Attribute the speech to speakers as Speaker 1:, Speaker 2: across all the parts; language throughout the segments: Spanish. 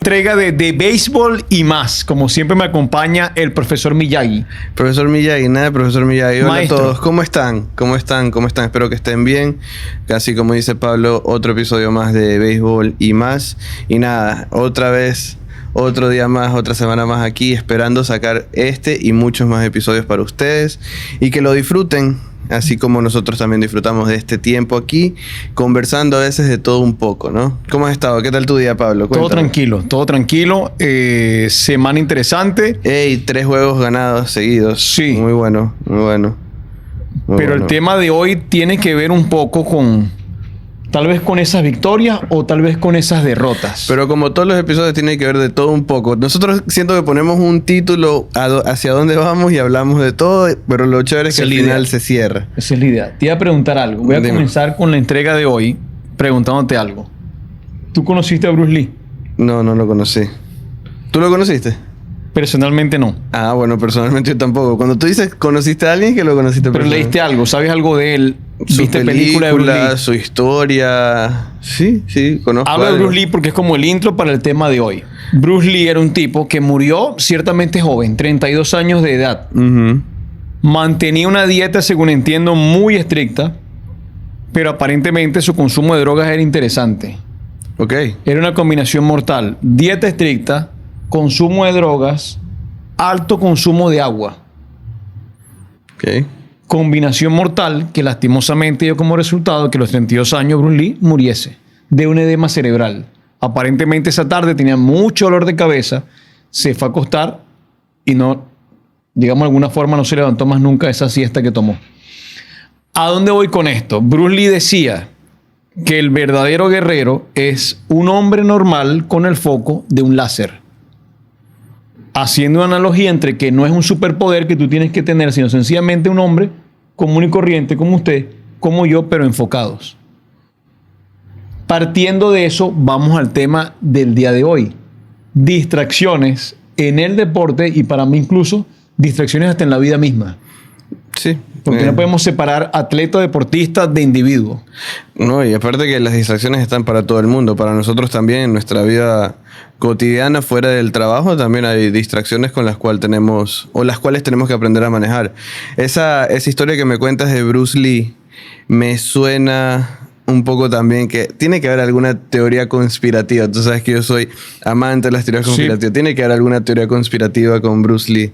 Speaker 1: Entrega de béisbol y más. Como siempre me acompaña el profesor Miyagi.
Speaker 2: Profesor Miyagi, nada, profesor Miyagi. Hola
Speaker 1: Maestro.
Speaker 2: a todos, ¿cómo están? ¿Cómo están? ¿Cómo están? Espero que estén bien. Casi como dice Pablo, otro episodio más de béisbol y más. Y nada, otra vez, otro día más, otra semana más aquí, esperando sacar este y muchos más episodios para ustedes. Y que lo disfruten, así como nosotros también disfrutamos de este tiempo aquí, conversando a veces de todo un poco, ¿no? ¿Cómo has estado? ¿Qué tal tu día, Pablo? Cuéntame.
Speaker 1: Todo tranquilo. Semana interesante.
Speaker 2: Ey, 3 juegos ganados seguidos.
Speaker 1: Sí.
Speaker 2: Muy bueno, muy bueno. Muy
Speaker 1: Pero
Speaker 2: bueno.
Speaker 1: el tema de hoy tiene que ver un poco con, tal vez con esas victorias o tal vez con esas derrotas.
Speaker 2: Pero como todos los episodios tienen que ver de todo un poco. Nosotros siento que ponemos un título hacia dónde vamos y hablamos de todo, pero lo chévere es que
Speaker 1: Esa
Speaker 2: al
Speaker 1: es la
Speaker 2: final
Speaker 1: idea.
Speaker 2: se cierra.
Speaker 1: Esa es la idea. Te iba a preguntar algo. Voy a
Speaker 2: Dime.
Speaker 1: comenzar con la entrega de hoy preguntándote algo. ¿Tú conociste a Bruce Lee?
Speaker 2: No lo conocí. ¿Tú lo conociste?
Speaker 1: Personalmente no.
Speaker 2: Ah, bueno, personalmente yo tampoco. Cuando tú dices conociste a alguien, que lo conociste
Speaker 1: Pero leíste algo, ¿sabes algo de él?
Speaker 2: Su
Speaker 1: ¿Viste película de Bruce Lee?
Speaker 2: su historia. Sí, conozco
Speaker 1: Hablo de
Speaker 2: algo.
Speaker 1: Bruce Lee porque es como el intro para el tema de hoy. Bruce Lee era un tipo que murió ciertamente joven, 32 años de edad.
Speaker 2: Ujú.
Speaker 1: Mantenía una dieta, según entiendo, muy estricta, pero aparentemente su consumo de drogas era interesante.
Speaker 2: Ok.
Speaker 1: Era una combinación mortal. Dieta estricta, consumo de drogas, alto consumo de agua.
Speaker 2: Ok.
Speaker 1: Combinación mortal que lastimosamente dio como resultado que a los 32 años Bruce Lee muriese de un edema cerebral. Aparentemente esa tarde tenía mucho dolor de cabeza, se fue a acostar y no, digamos de alguna forma, no se levantó más nunca de esa siesta que tomó. ¿A dónde voy con esto? Bruce Lee decía que el verdadero guerrero es un hombre normal con el foco de un láser. Haciendo una analogía entre que no es un superpoder que tú tienes que tener, sino sencillamente un hombre común y corriente como usted, como yo, pero enfocados. Partiendo de eso, vamos al tema del día de hoy. Distracciones en el deporte y para mí incluso distracciones hasta en la vida misma.
Speaker 2: Sí.
Speaker 1: Porque no podemos separar atleta o deportista de individuo.
Speaker 2: No, y aparte que las distracciones están para todo el mundo, para nosotros también en nuestra vida cotidiana, fuera del trabajo, también hay distracciones con las cuales tenemos que aprender a manejar. Esa historia que me cuentas de Bruce Lee me suena un poco también que tiene que haber alguna teoría conspirativa. Tú sabes que yo soy amante de las teorías conspirativas.
Speaker 1: Sí.
Speaker 2: Tiene que haber alguna teoría conspirativa con Bruce Lee.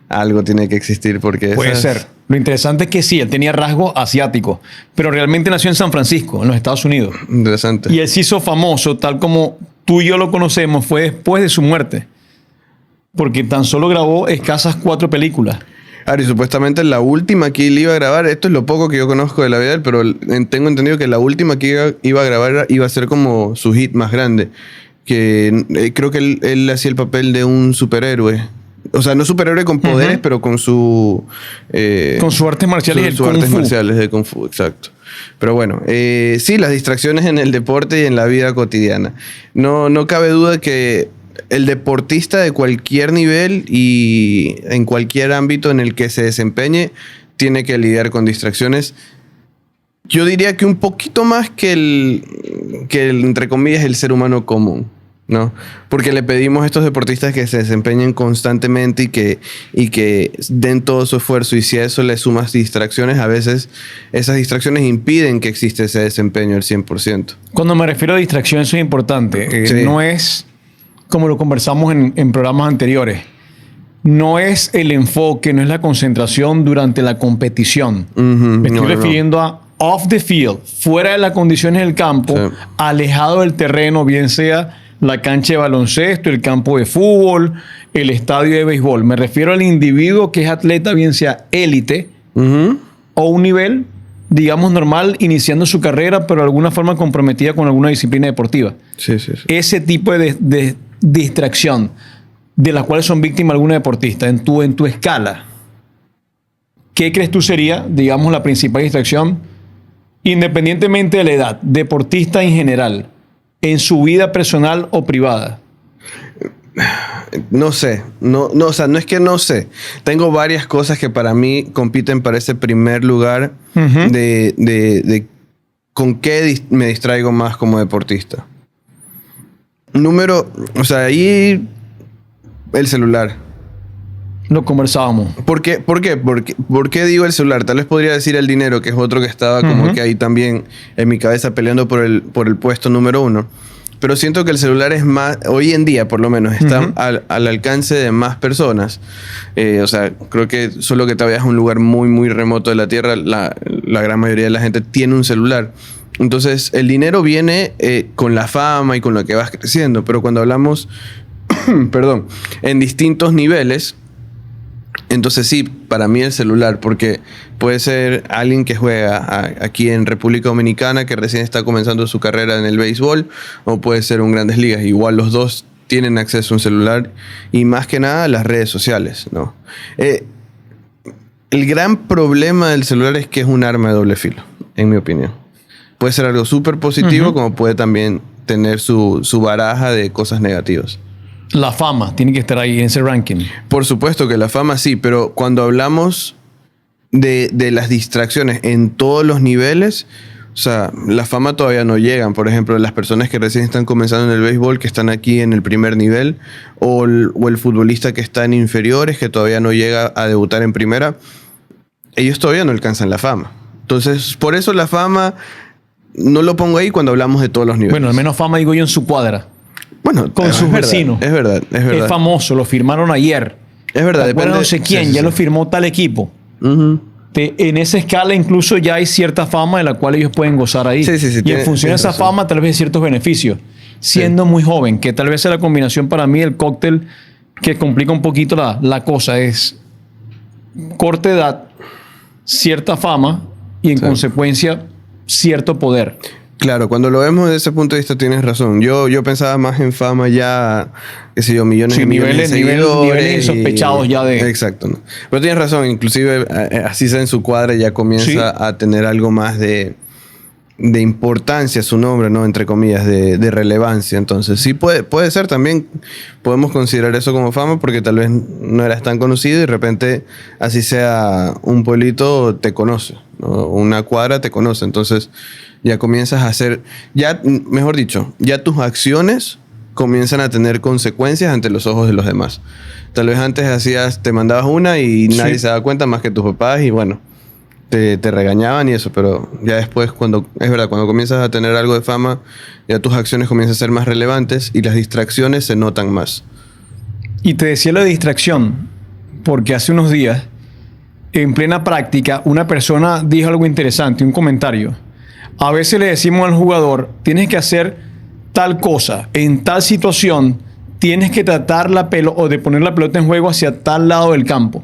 Speaker 2: Algo tiene que existir porque
Speaker 1: Puede ser. Lo interesante es que sí, él tenía rasgo asiático, pero realmente nació en San Francisco, en los Estados Unidos.
Speaker 2: Interesante.
Speaker 1: Y él se hizo famoso, tal como tú y yo lo conocemos, fue después de su muerte. Porque tan solo grabó escasas 4 películas.
Speaker 2: Ahora, y supuestamente la última que él iba a grabar, esto es lo poco que yo conozco de la vida de él, pero tengo entendido que la última que iba a grabar iba a ser como su hit más grande. Que creo que él hacía el papel de un superhéroe. O sea, no superhéroe con poderes, pero con su...
Speaker 1: Con sus artes marciales y el
Speaker 2: sus
Speaker 1: Kung
Speaker 2: artes
Speaker 1: Fu.
Speaker 2: marciales de Kung Fu, exacto. Pero bueno, sí, las distracciones en el deporte y en la vida cotidiana. No cabe duda que el deportista de cualquier nivel y en cualquier ámbito en el que se desempeñe tiene que lidiar con distracciones. Yo diría que un poquito más que el entre comillas, el ser humano común, ¿no? Porque le pedimos a estos deportistas que se desempeñen constantemente y que den todo su esfuerzo, y si a eso le sumas distracciones, a veces esas distracciones impiden que exista ese desempeño al 100%.
Speaker 1: Cuando me refiero a distracción, eso es importante.
Speaker 2: Sí.
Speaker 1: No es, como lo conversamos en programas anteriores, no es el enfoque, no es la concentración durante la competición. Me estoy refiriendo a off the field, fuera de las condiciones del campo,
Speaker 2: Sí.
Speaker 1: alejado del terreno, bien sea la cancha de baloncesto, el campo de fútbol, el estadio de béisbol. Me refiero al individuo que es atleta, bien sea élite o un nivel, digamos, normal, iniciando su carrera, pero de alguna forma comprometida con alguna disciplina deportiva.
Speaker 2: Sí.
Speaker 1: Ese tipo de distracción de las cuales son víctimas algunos deportistas en tu escala, ¿qué crees tú sería, digamos, la principal distracción, independientemente de la edad, deportista en general, en su vida personal o privada?
Speaker 2: No sé, o sea, no es que no sé. Tengo varias cosas que para mí compiten para ese primer lugar de con qué me distraigo más como deportista. O sea, ahí el celular.
Speaker 1: Lo conversábamos.
Speaker 2: ¿Por qué? ¿Por qué digo el celular? Tal vez podría decir el dinero, que es otro que estaba como que ahí también en mi cabeza peleando por el puesto número 1. Pero siento que el celular es más, hoy en día por lo menos, está al alcance de más personas. O sea, creo que solo que te vayas a un lugar muy, muy remoto de la Tierra, la gran mayoría de la gente tiene un celular. Entonces, el dinero viene con la fama y con lo que vas creciendo. Pero cuando hablamos, perdón, en distintos niveles, entonces sí, para mí el celular, porque puede ser alguien que juega aquí en República Dominicana, que recién está comenzando su carrera en el béisbol, o puede ser un Grandes Ligas. Igual los dos tienen acceso a un celular y más que nada las redes sociales, ¿no? El gran problema del celular es que es un arma de doble filo, en mi opinión. Puede ser algo súper positivo, como puede también tener su baraja de cosas negativas.
Speaker 1: La fama tiene que estar ahí en ese ranking.
Speaker 2: Por supuesto que la fama sí, pero cuando hablamos de las distracciones en todos los niveles, o sea, la fama todavía no llegan. Por ejemplo, las personas que recién están comenzando en el béisbol, que están aquí en el primer nivel, o el futbolista que está en inferiores, que todavía no llega a debutar en primera, ellos todavía no alcanzan la fama. Entonces, por eso la fama no lo pongo ahí cuando hablamos de todos los niveles.
Speaker 1: Bueno, al menos fama digo yo en su cuadra.
Speaker 2: Bueno,
Speaker 1: con sus vecinos.
Speaker 2: Es verdad.
Speaker 1: Es famoso, lo firmaron ayer.
Speaker 2: Es verdad.
Speaker 1: No sé quién, ya lo firmó tal equipo. En esa escala incluso ya hay cierta fama de la cual ellos pueden gozar ahí. Y en función de esa fama tal vez hay ciertos beneficios. Siendo muy joven, que tal vez es la combinación para mí del cóctel que complica un poquito la cosa. Es corta edad, cierta fama y en consecuencia cierto poder.
Speaker 2: Claro, cuando lo vemos desde ese punto de vista tienes razón. Yo pensaba más en fama ya, qué sé yo, millones de seguidores.
Speaker 1: Niveles insospechados ya de...
Speaker 2: Exacto. ¿No? Pero tienes razón, inclusive así sea en su cuadra ya comienza a tener algo más de importancia su nombre, ¿no? Entre comillas, de relevancia. Entonces sí puede ser también, podemos considerar eso como fama porque tal vez no eras tan conocido y de repente así sea un pueblito te conoce, ¿no? Una cuadra te conoce. Entonces ya comienzas a hacer, ya, mejor dicho, ya tus acciones comienzan a tener consecuencias ante los ojos de los demás. Tal vez antes te mandabas una y nadie se daba cuenta más que tus papás y bueno, te regañaban y eso, pero ya después cuando comienzas a tener algo de fama, ya tus acciones comienzan a ser más relevantes y las distracciones se notan más.
Speaker 1: Y te decía la distracción, porque hace unos días, en plena práctica, una persona dijo algo interesante, un comentario. A veces le decimos al jugador, tienes que hacer tal cosa, en tal situación, tienes que tratar la pelota o de poner la pelota en juego hacia tal lado del campo.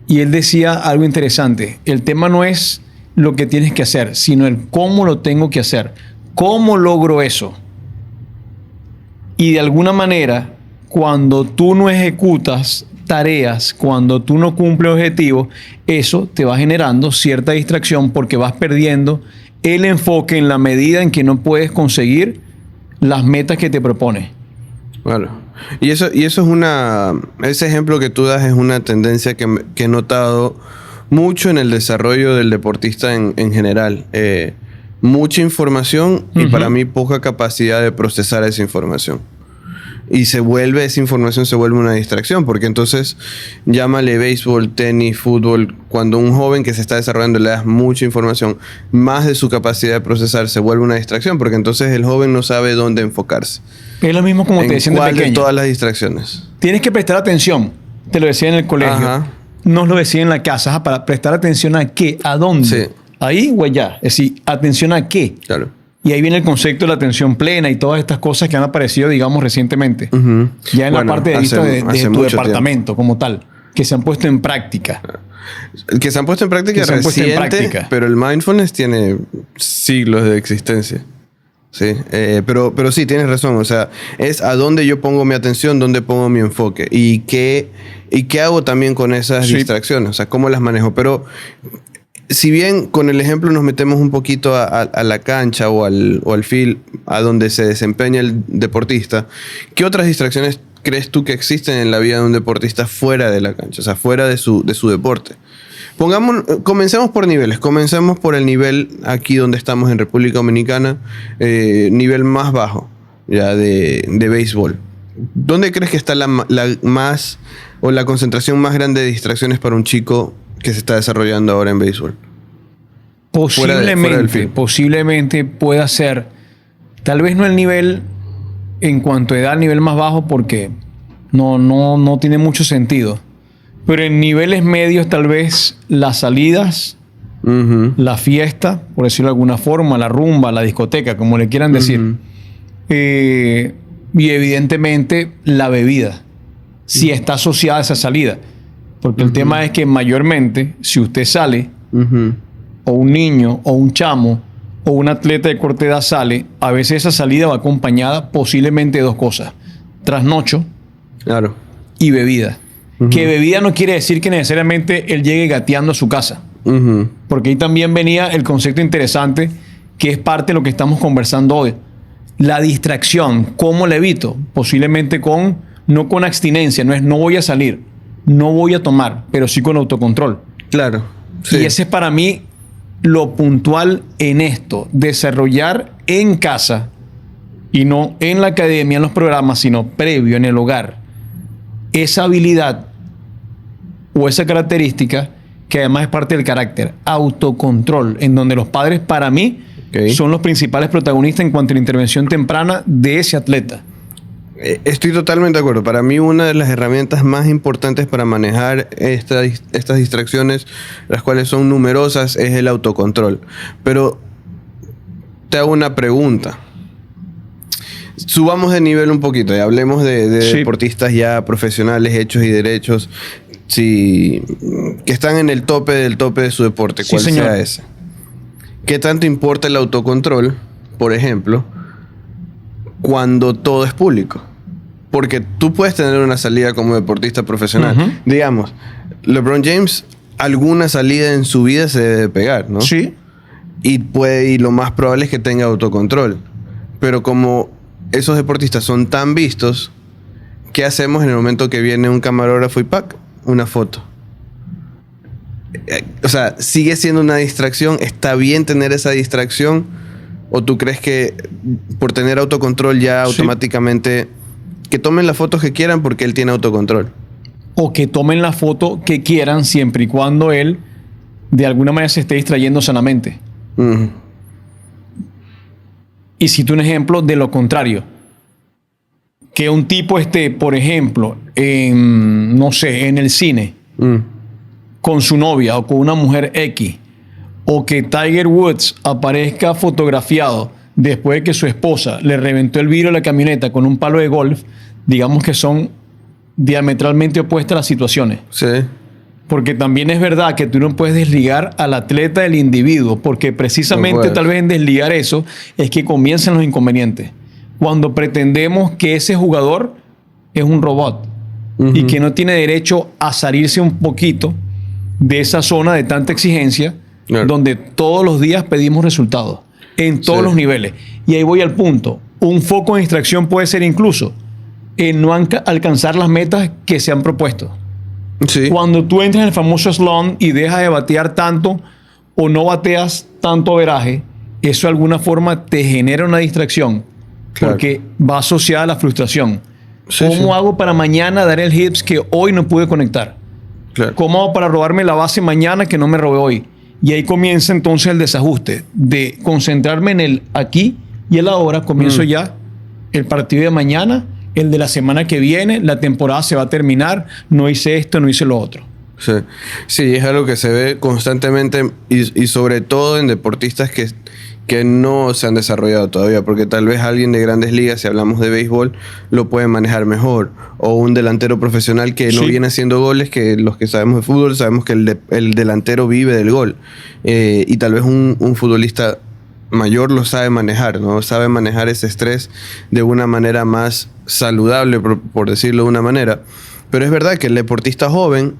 Speaker 1: Y él decía algo interesante. El tema no es lo que tienes que hacer, sino el cómo lo tengo que hacer. ¿Cómo logro eso? Y de alguna manera, cuando tú no ejecutas tareas, cuando tú no cumples objetivos, eso te va generando cierta distracción porque vas perdiendo el enfoque en la medida en que no puedes conseguir las metas que te propones.
Speaker 2: Claro. Y eso es ese ejemplo que tú das es una tendencia que he notado mucho en el desarrollo del deportista en general. Mucha información y para mí poca capacidad de procesar esa información. Y esa información se vuelve una distracción, porque entonces llámale béisbol, tenis, fútbol, cuando un joven que se está desarrollando le das mucha información, más de su capacidad de procesar se vuelve una distracción, porque entonces el joven no sabe dónde enfocarse.
Speaker 1: Es lo mismo como te decían de pequeño.
Speaker 2: De todas las distracciones.
Speaker 1: Tienes que prestar atención, te lo decía en el colegio.
Speaker 2: Ajá.
Speaker 1: Nos lo decía en la casa, para prestar atención a qué, a dónde.
Speaker 2: Sí.
Speaker 1: Ahí o allá. Es decir, atención a qué.
Speaker 2: Claro.
Speaker 1: Y ahí viene el concepto de la atención plena y todas estas cosas que han aparecido, digamos, recientemente. Ya en la parte de vista de tu departamento como tal, que se han puesto en práctica.
Speaker 2: Que se han puesto en práctica reciente, pero el mindfulness tiene siglos de existencia. Sí, pero sí, tienes razón. O sea, es a dónde yo pongo mi atención, dónde pongo mi enfoque. Y qué hago también con esas distracciones. O sea, cómo las manejo. Pero si bien con el ejemplo nos metemos un poquito a la cancha o al field, a donde se desempeña el deportista, ¿qué otras distracciones crees tú que existen en la vida de un deportista fuera de la cancha? O sea, fuera de su deporte. Comencemos por niveles. Comencemos por el nivel aquí donde estamos en República Dominicana, nivel más bajo. ya de béisbol. ¿Dónde crees que está la más o la concentración más grande de distracciones para un chico que se está desarrollando ahora en béisbol?
Speaker 1: Posiblemente pueda ser, tal vez no el nivel en cuanto a edad, el nivel más bajo, porque no tiene mucho sentido. Pero en niveles medios, tal vez las salidas, la fiesta, por decirlo de alguna forma, la rumba, la discoteca, como le quieran decir. Y evidentemente la bebida, si está asociada a esa salida. Porque el tema es que mayormente, si usted sale, o un niño, o un chamo, o un atleta de corta edad sale, a veces esa salida va acompañada posiblemente de dos cosas: trasnocho,
Speaker 2: claro,
Speaker 1: y bebida. Que bebida no quiere decir que necesariamente él llegue gateando a su casa. Porque ahí también venía el concepto interesante, que es parte de lo que estamos conversando hoy. La distracción, ¿cómo la evito? Posiblemente no con abstinencia, no voy a salir, no voy a tomar, pero sí con autocontrol.
Speaker 2: Claro. Sí.
Speaker 1: Y ese es para mí lo puntual en esto: desarrollar en casa, y no en la academia, en los programas, sino previo, en el hogar, esa habilidad o esa característica que además es parte del carácter, autocontrol, en donde los padres, para mí, son los principales protagonistas en cuanto a la intervención temprana de ese atleta.
Speaker 2: Estoy totalmente de acuerdo. Para mí, una de las herramientas más importantes para manejar estas distracciones, las cuales son numerosas, es el autocontrol. Pero te hago una pregunta. Subamos de nivel un poquito y hablemos de deportistas ya profesionales, hechos y derechos, que están en el tope del tope de su deporte, cual sea ese. ¿Qué tanto importa el autocontrol, por ejemplo, cuando todo es público? Porque tú puedes tener una salida como deportista profesional. Digamos, LeBron James, alguna salida en su vida se debe pegar, ¿no?
Speaker 1: Sí.
Speaker 2: Y lo más probable es que tenga autocontrol. Pero como esos deportistas son tan vistos, ¿qué hacemos en el momento que viene un camarógrafo y ¡pac! Una foto? O sea, ¿sigue siendo una distracción? ¿Está bien tener esa distracción? ¿O tú crees que por tener autocontrol ya automáticamente que tomen las fotos que quieran porque él tiene autocontrol?
Speaker 1: O que tomen la foto que quieran siempre y cuando él de alguna manera se esté distrayendo sanamente. Y cito un ejemplo de lo contrario. Que un tipo esté, por ejemplo, en el cine, con su novia o con una mujer X, o que Tiger Woods aparezca fotografiado después de que su esposa le reventó el vidrio de la camioneta con un palo de golf, digamos que son diametralmente opuestas las situaciones.
Speaker 2: Sí.
Speaker 1: Porque también es verdad que tú no puedes desligar al atleta del individuo, porque precisamente tal vez en desligar eso es que comienzan los inconvenientes. Cuando pretendemos que ese jugador es un robot y que no tiene derecho a salirse un poquito de esa zona de tanta exigencia, donde todos los días pedimos resultados en todos los niveles. Y ahí voy al punto. Un foco de distracción puede ser incluso en no alcanzar las metas que se han propuesto.
Speaker 2: Sí.
Speaker 1: Cuando tú entras en el famoso slump y dejas de batear tanto o no bateas tanto averaje, eso de alguna forma te genera una distracción, porque va asociada a la frustración. ¿Cómo hago para mañana dar el hits que hoy no pude conectar? ¿Cómo hago para robarme la base mañana que no me robé hoy? Y ahí comienza entonces el desajuste de concentrarme en el aquí y el ahora. Comienzo ya el partido de mañana, el de la semana que viene, la temporada se va a terminar, no hice esto, no hice lo otro.
Speaker 2: Sí, es algo que se ve constantemente y sobre todo en deportistas que no se han desarrollado todavía, porque tal vez alguien de grandes ligas, si hablamos de béisbol, lo puede manejar mejor, o un delantero profesional que no viene haciendo goles, que los que sabemos de fútbol sabemos que el delantero vive del gol, y tal vez un futbolista mayor lo sabe manejar, ¿no? Sabe manejar ese estrés de una manera más saludable, por decirlo de una manera. Pero es verdad que el deportista joven,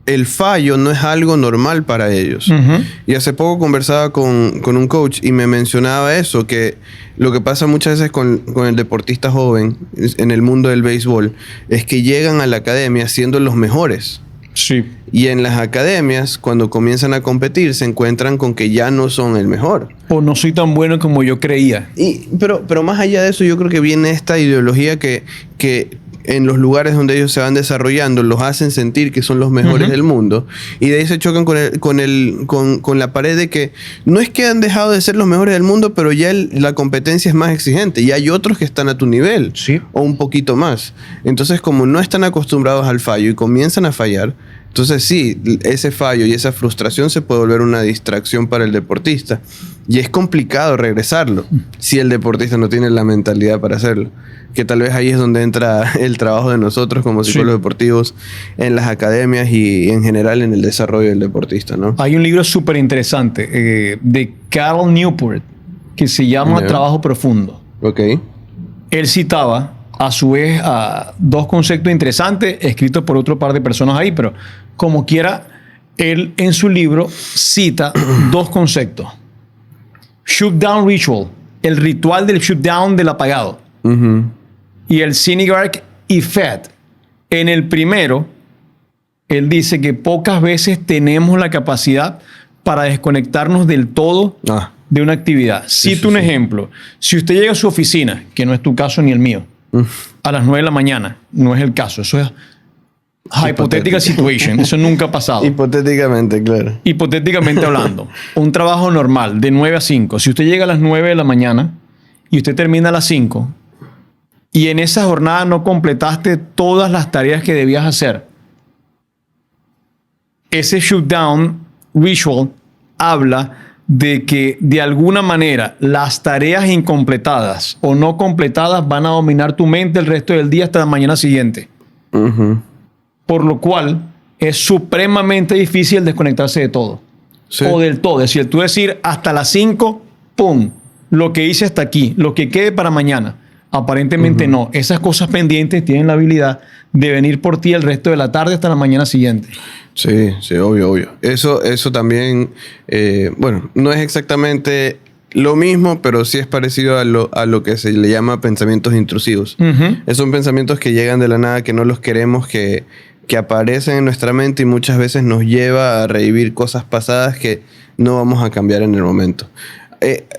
Speaker 2: el fallo no es algo normal para ellos. Y hace poco conversaba con un coach y me mencionaba eso, que lo que pasa muchas veces con el deportista joven en el mundo del béisbol es que llegan a la academia siendo los mejores.
Speaker 1: Sí.
Speaker 2: Y en las academias, cuando comienzan a competir, se encuentran con que ya no son el mejor.
Speaker 1: O no soy tan bueno como yo creía.
Speaker 2: Pero más allá de eso, yo creo que viene esta ideología que en los lugares donde ellos se van desarrollando los hacen sentir que son los mejores del mundo, y de ahí se chocan con la pared de que no es que han dejado de ser los mejores del mundo, pero ya la competencia es más exigente y hay otros que están a tu nivel,
Speaker 1: Sí.
Speaker 2: o un poquito más. Entonces, como no están acostumbrados al fallo y comienzan a fallar, entonces sí, ese fallo y esa frustración se puede volver una distracción para el deportista, y es complicado regresarlo si el deportista no tiene la mentalidad para hacerlo. Que tal vez ahí es donde entra el trabajo de nosotros como psicólogos deportivos en las academias y en general en el desarrollo del deportista, ¿no?
Speaker 1: Hay un libro súper interesante de Carl Newport que se llama Trabajo Profundo.
Speaker 2: Ok.
Speaker 1: Él citaba, a su vez, a dos conceptos interesantes escritos por otro par de personas ahí, pero como quiera, él en su libro cita dos conceptos. Shutdown Ritual, el ritual del shutdown del apagado. Y el Synecdoche Effect. En el primero, él dice que pocas veces tenemos la capacidad para desconectarnos del todo de una actividad. Cito un ejemplo. Si usted llega a su oficina, que no es tu caso ni el mío, a las 9 de la mañana, no es el caso. Eso es hypothetical situation. Eso nunca ha pasado.
Speaker 2: Hipotéticamente, claro.
Speaker 1: Hipotéticamente hablando, un trabajo normal de 9 a 5. Si usted llega a las 9 de la mañana y usted termina a las 5, y en esa jornada no completaste todas las tareas que debías hacer, ese shutdown ritual habla de que de alguna manera las tareas incompletadas o no completadas van a dominar tu mente el resto del día hasta la mañana siguiente. Por lo cual es supremamente difícil desconectarse de todo. Sí. O del todo. Es decir, tú decir hasta las 5, ¡pum! Lo que hice hasta aquí, lo que quede para mañana. Aparentemente no. Esas cosas pendientes tienen la habilidad de venir por ti el resto de la tarde hasta la mañana siguiente.
Speaker 2: Sí, sí, obvio. Eso también, bueno, no es exactamente lo mismo, pero sí es parecido a lo que se le llama pensamientos intrusivos. Esos son pensamientos que llegan de la nada, que no los queremos, que aparecen en nuestra mente y muchas veces nos lleva a revivir cosas pasadas que no vamos a cambiar en el momento.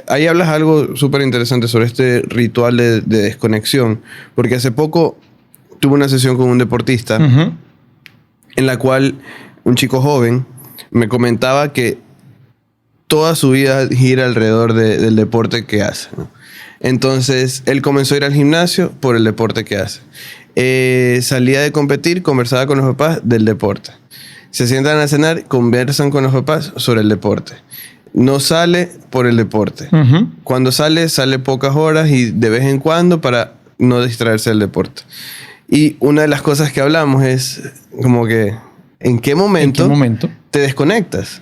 Speaker 2: Ahí hablas algo súper interesante sobre este ritual de desconexión, porque hace poco tuve una sesión con un deportista en la cual un chico joven me comentaba que toda su vida gira alrededor del deporte que hace, ¿no? Entonces, él comenzó a ir al gimnasio por el deporte que hace. Salía de competir, conversaba con los papás del deporte. Se sientan a cenar, conversan con los papás sobre el deporte. No sale por el deporte. Cuando sale pocas horas y de vez en cuando para no distraerse del deporte. Y una de las cosas que hablamos es como que, ¿en qué momento te desconectas?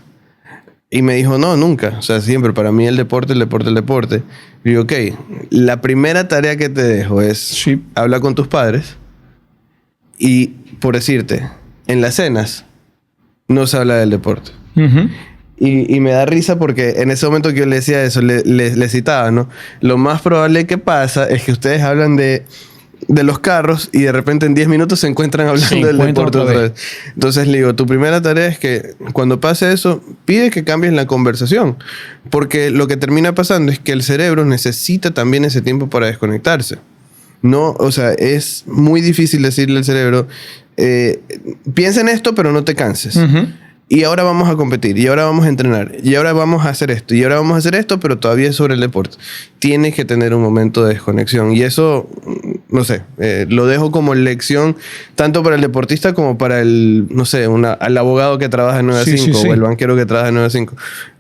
Speaker 2: Y me dijo, no, nunca. O sea, siempre. Para mí el deporte. Y digo, ok, la primera tarea que te dejo es hablar con tus padres y, por decirte, en las cenas no se habla del deporte. Y me da risa porque en ese momento que yo le decía eso, le citaba, ¿no? Lo más probable que pasa es que ustedes hablan de los carros y de repente en 10 minutos se encuentran hablando del deporte otra vez. Entonces le digo, tu primera tarea es que cuando pase eso, pide que cambies la conversación. Porque lo que termina pasando es que el cerebro necesita también ese tiempo para desconectarse. No, o sea, es muy difícil decirle al cerebro, piensa en esto, pero no te canses. Y ahora vamos a competir, y ahora vamos a entrenar, y ahora vamos a hacer esto, y ahora vamos a hacer esto, pero todavía es sobre el deporte. Tienes que tener un momento de desconexión. Y eso, no sé, lo dejo como lección tanto para el deportista como para el, no sé, al abogado que trabaja de 9 a 5 o el banquero que trabaja de 9 a 5.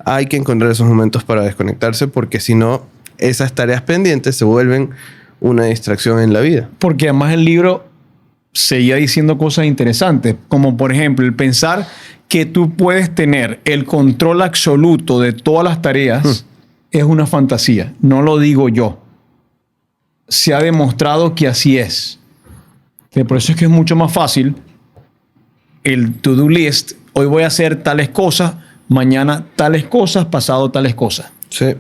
Speaker 2: Hay que encontrar esos momentos para desconectarse, porque si no, esas tareas pendientes se vuelven una distracción en la vida.
Speaker 1: Porque además el libro seguía diciendo cosas interesantes, como por ejemplo el pensar que tú puedes tener el control absoluto de todas las tareas es una fantasía. No lo digo yo. Se ha demostrado que así es. Por eso es que es mucho más fácil el to-do list. Hoy voy a hacer tales cosas, mañana tales cosas, pasado tales cosas.
Speaker 2: Sí,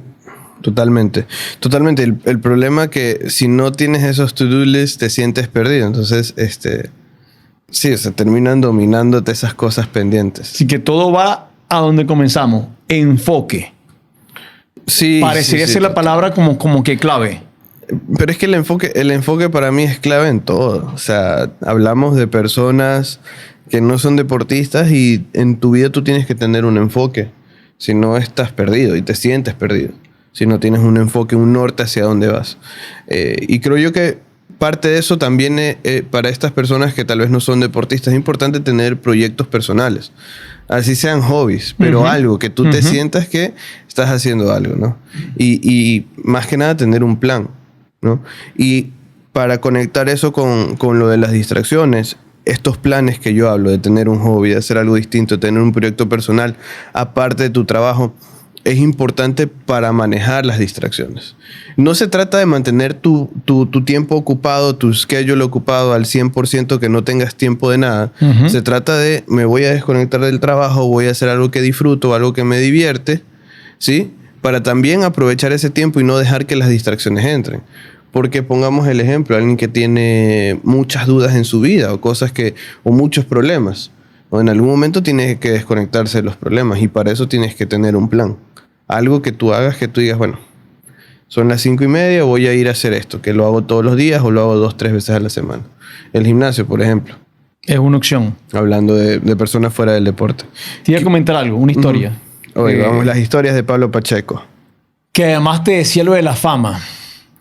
Speaker 2: totalmente. Totalmente. El problema es que si no tienes esos to-do lists te sientes perdido. Entonces, Sí, o sea, terminan dominándote esas cosas pendientes.
Speaker 1: Así que todo va a donde comenzamos. Enfoque.
Speaker 2: Sí,
Speaker 1: Parecería
Speaker 2: sí,
Speaker 1: ser la
Speaker 2: total.
Speaker 1: palabra como que clave.
Speaker 2: Pero es que el enfoque para mí es clave en todo. O sea, hablamos de personas que no son deportistas y en tu vida tú tienes que tener un enfoque. Si no, estás perdido y te sientes perdido. Si no tienes un enfoque, un norte hacia dónde vas. Y creo yo que parte de eso también para estas personas que tal vez no son deportistas es importante tener proyectos personales. Así sean hobbies, pero
Speaker 1: Ujú,
Speaker 2: algo que tú te
Speaker 1: ujú.
Speaker 2: sientas que estás haciendo algo, ¿no? Y más que nada tener un plan, ¿no? Y para conectar eso con lo de las distracciones, estos planes que yo hablo de tener un hobby, de hacer algo distinto, tener un proyecto personal, aparte de tu trabajo, es importante para manejar las distracciones. No se trata de mantener tu tiempo ocupado, tu schedule ocupado al 100%, que no tengas tiempo de nada.
Speaker 1: Ujú.
Speaker 2: Se trata de, me voy a desconectar del trabajo, voy a hacer algo que disfruto, algo que me divierte, ¿sí? Para también aprovechar ese tiempo y no dejar que las distracciones entren. Porque pongamos el ejemplo, alguien que tiene muchas dudas en su vida o muchos problemas. O en algún momento tienes que desconectarse de los problemas y para eso tienes que tener un plan. Algo que tú hagas que tú digas, bueno, son las 5:30, voy a ir a hacer esto, que lo hago todos los días o lo hago 2, 3 veces a la semana. El gimnasio, por ejemplo,
Speaker 1: Es una opción.
Speaker 2: hablando de personas fuera del deporte.
Speaker 1: Te iba a comentar algo, una historia.
Speaker 2: Oye,
Speaker 1: Eh,
Speaker 2: vamos, las historias de Pablo Pacheco.
Speaker 1: que además te decía lo de la fama.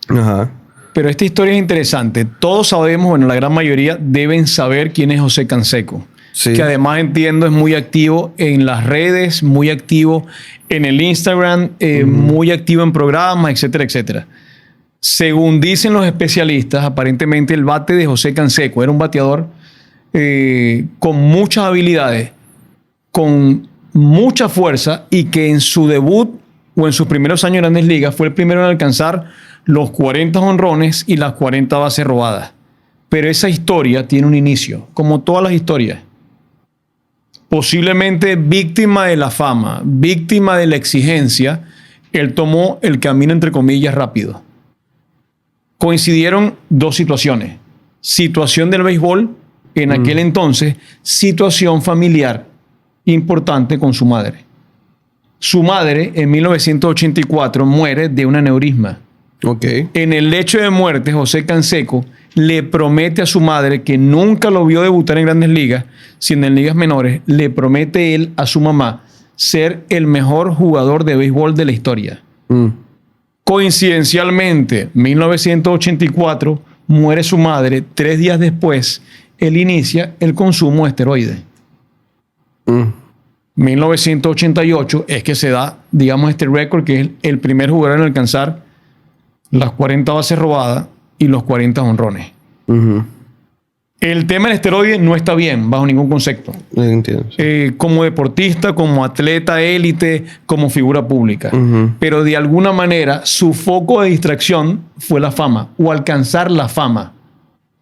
Speaker 2: Ajá.
Speaker 1: Pero esta historia es interesante. Todos sabemos, bueno, la gran mayoría deben saber quién es José Canseco.
Speaker 2: Sí.
Speaker 1: Que además entiendo es muy activo en las redes, muy activo en el Instagram, muy activo en programas, etcétera, etcétera. Según dicen los especialistas, aparentemente el bate de José Canseco era un bateador con muchas habilidades, con mucha fuerza y que en su debut o en sus primeros años en Grandes Ligas fue el primero en alcanzar los 40 jonrones y las 40 bases robadas. Pero esa historia tiene un inicio, como todas las historias. Posiblemente víctima de la fama, víctima de la exigencia, él tomó el camino entre comillas rápido. Coincidieron dos situaciones. Situación del béisbol en aquel entonces, situación familiar importante con su madre. Su madre en 1984 muere de un aneurisma.
Speaker 2: Ok.
Speaker 1: En el lecho de muerte, José Canseco le promete a su madre que nunca lo vio debutar en Grandes Ligas, sino en ligas menores. Le promete él a su mamá ser el mejor jugador de béisbol de la historia. Coincidencialmente, 1984, muere su madre. 3 días después, él inicia el consumo de esteroides. 1988 es que se da, digamos, este récord, que es el primer jugador en alcanzar las 40 bases robadas y los 40 honrones. El tema del esteroide no está bien, bajo ningún concepto.
Speaker 2: Entiendo.
Speaker 1: Como deportista, como atleta élite, como figura pública. Pero de alguna manera su foco de distracción fue la fama o alcanzar la fama,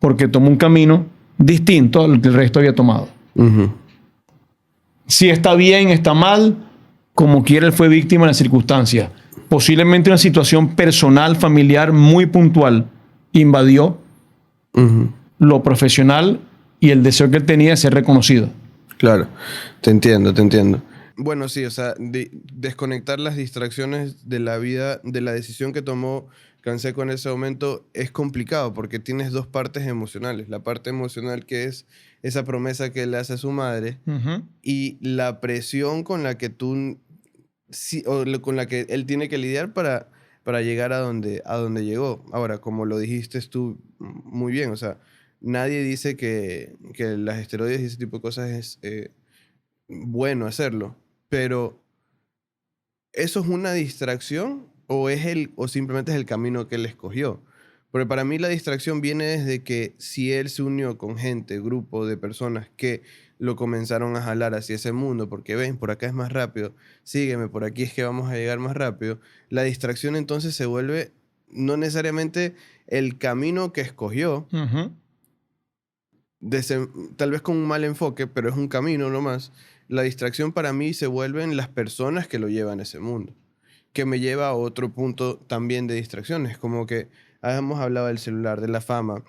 Speaker 1: porque tomó un camino distinto al que el resto había tomado. Si está bien, está mal, como quiera, él fue víctima de las circunstancias. Posiblemente una situación personal, familiar muy puntual invadió lo profesional y el deseo que él tenía de ser reconocido.
Speaker 2: Claro, te entiendo, te entiendo. Bueno, sí, o sea, desconectar las distracciones de la vida, de la decisión que tomó Canseco en ese momento es complicado porque tienes dos partes emocionales. La parte emocional que es esa promesa que le hace a su madre y la presión con la que con la que él tiene que lidiar para llegar a donde llegó. Ahora, como lo dijiste tú muy bien, o sea, nadie dice que las esteroides y ese tipo de cosas es bueno hacerlo, pero ¿eso es una distracción o simplemente es el camino que él escogió? Porque para mí la distracción viene desde que si él se unió con gente, grupo de personas que lo comenzaron a jalar hacia ese mundo, porque ven, por acá es más rápido, sígueme, por aquí es que vamos a llegar más rápido, la distracción entonces se vuelve no necesariamente el camino que escogió, tal vez con un mal enfoque, pero es un camino nomás. La distracción para mí se vuelven las personas que lo llevan a ese mundo, que me lleva a otro punto también de distracciones, como que hemos hablado del celular, de la fama.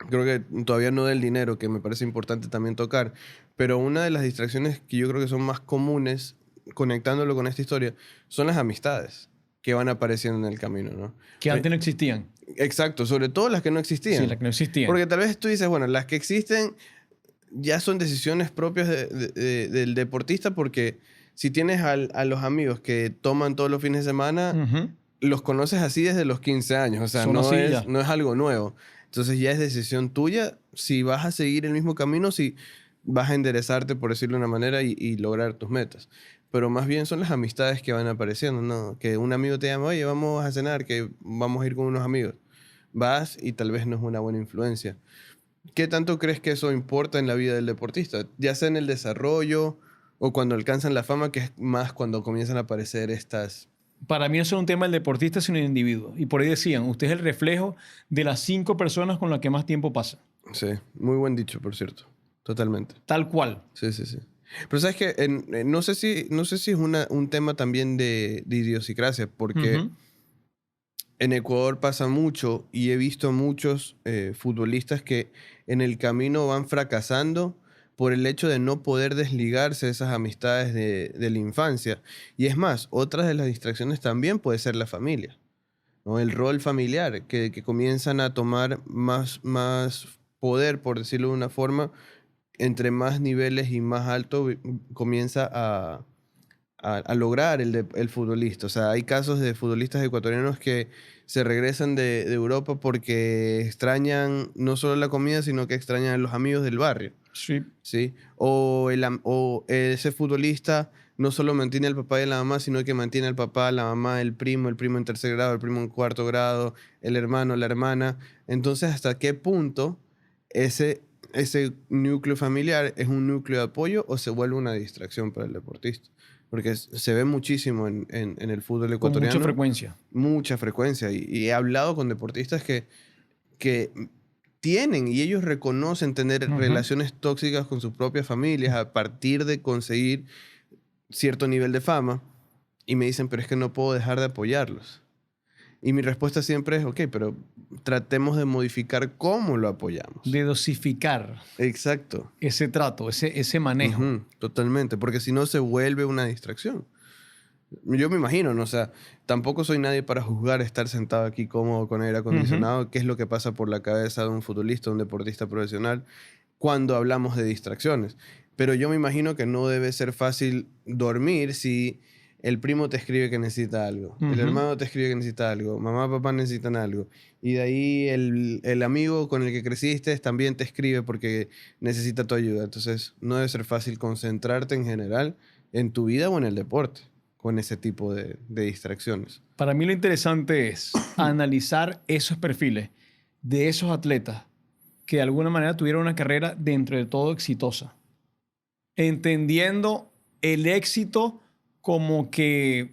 Speaker 2: Creo que todavía no del dinero, que me parece importante también tocar, pero una de las distracciones que yo creo que son más comunes, conectándolo con esta historia, son las amistades que van apareciendo en el camino, ¿no?
Speaker 1: Que antes no existían.
Speaker 2: Exacto, sobre todo las que no existían.
Speaker 1: Sí, las que no existían.
Speaker 2: Porque tal vez tú dices, bueno, las que existen ya son decisiones propias del deportista, porque si tienes a los amigos que toman todos los fines de semana,
Speaker 1: Ujú.
Speaker 2: los conoces así desde los 15 años, o sea,
Speaker 1: Son así ya.
Speaker 2: no es algo nuevo. Entonces ya es decisión tuya si vas a seguir el mismo camino, si vas a enderezarte, por decirlo de una manera, y lograr tus metas. Pero más bien son las amistades que van apareciendo, ¿no? Que un amigo te llama, oye, vamos a cenar, que vamos a ir con unos amigos. Vas y tal vez no es una buena influencia. ¿Qué tanto crees que eso importa en la vida del deportista? Ya sea en el desarrollo o cuando alcanzan la fama, que es más cuando comienzan a aparecer estas...
Speaker 1: Para mí no es solo un tema del deportista, sino del individuo. Y por ahí decían, usted es el reflejo de las 5 personas con las que más tiempo pasa.
Speaker 2: Sí, muy buen dicho, por cierto. Totalmente.
Speaker 1: Tal cual.
Speaker 2: Sí, sí, sí. Pero sabes que no sé si es un tema también de idiosincrasia, porque
Speaker 1: Ujú.
Speaker 2: en Ecuador pasa mucho y he visto muchos futbolistas que en el camino van fracasando por el hecho de no poder desligarse de esas amistades de la infancia. Y es más, otra de las distracciones también puede ser la familia, ¿no? El rol familiar, que comienzan a tomar más poder, por decirlo de una forma, entre más niveles y más alto comienza a lograr el futbolista. O sea, hay casos de futbolistas ecuatorianos que se regresan de Europa porque extrañan no solo la comida, sino que extrañan a los amigos del barrio.
Speaker 1: Sí.
Speaker 2: ¿Sí? O ese futbolista no solo mantiene al papá y a la mamá, sino que mantiene al papá, la mamá, el primo en tercer grado, el primo en cuarto grado, el hermano, la hermana. Entonces, ¿hasta qué punto ese núcleo familiar es un núcleo de apoyo o se vuelve una distracción para el deportista? Porque se ve muchísimo en el fútbol
Speaker 1: Con
Speaker 2: ecuatoriano.
Speaker 1: mucha frecuencia.
Speaker 2: Mucha frecuencia. Y he hablado con deportistas que tienen y ellos reconocen tener
Speaker 1: Ujú.
Speaker 2: relaciones tóxicas con sus propias familias a partir de conseguir cierto nivel de fama y me dicen, pero es que no puedo dejar de apoyarlos. Y mi respuesta siempre es, ok, pero tratemos de modificar cómo lo apoyamos.
Speaker 1: De dosificar
Speaker 2: Exacto.
Speaker 1: ese trato, ese manejo.
Speaker 2: Ujú, totalmente, porque si no se vuelve una distracción. Yo me imagino, ¿no? O sea, tampoco soy nadie para juzgar estar sentado aquí cómodo con aire acondicionado, qué es lo que pasa por la cabeza de un futbolista, un deportista profesional, cuando hablamos de distracciones. Pero yo me imagino que no debe ser fácil dormir si el primo te escribe que necesita algo, el
Speaker 1: Ujú.
Speaker 2: hermano te escribe que necesita algo, mamá, papá necesitan algo, y de ahí el amigo con el que creciste también te escribe porque necesita tu ayuda. Entonces, no debe ser fácil concentrarte en general en tu vida o en el deporte con ese tipo de distracciones.
Speaker 1: Para mí lo interesante es analizar esos perfiles de esos atletas que de alguna manera tuvieron una carrera dentro de todo exitosa. Entendiendo el éxito como que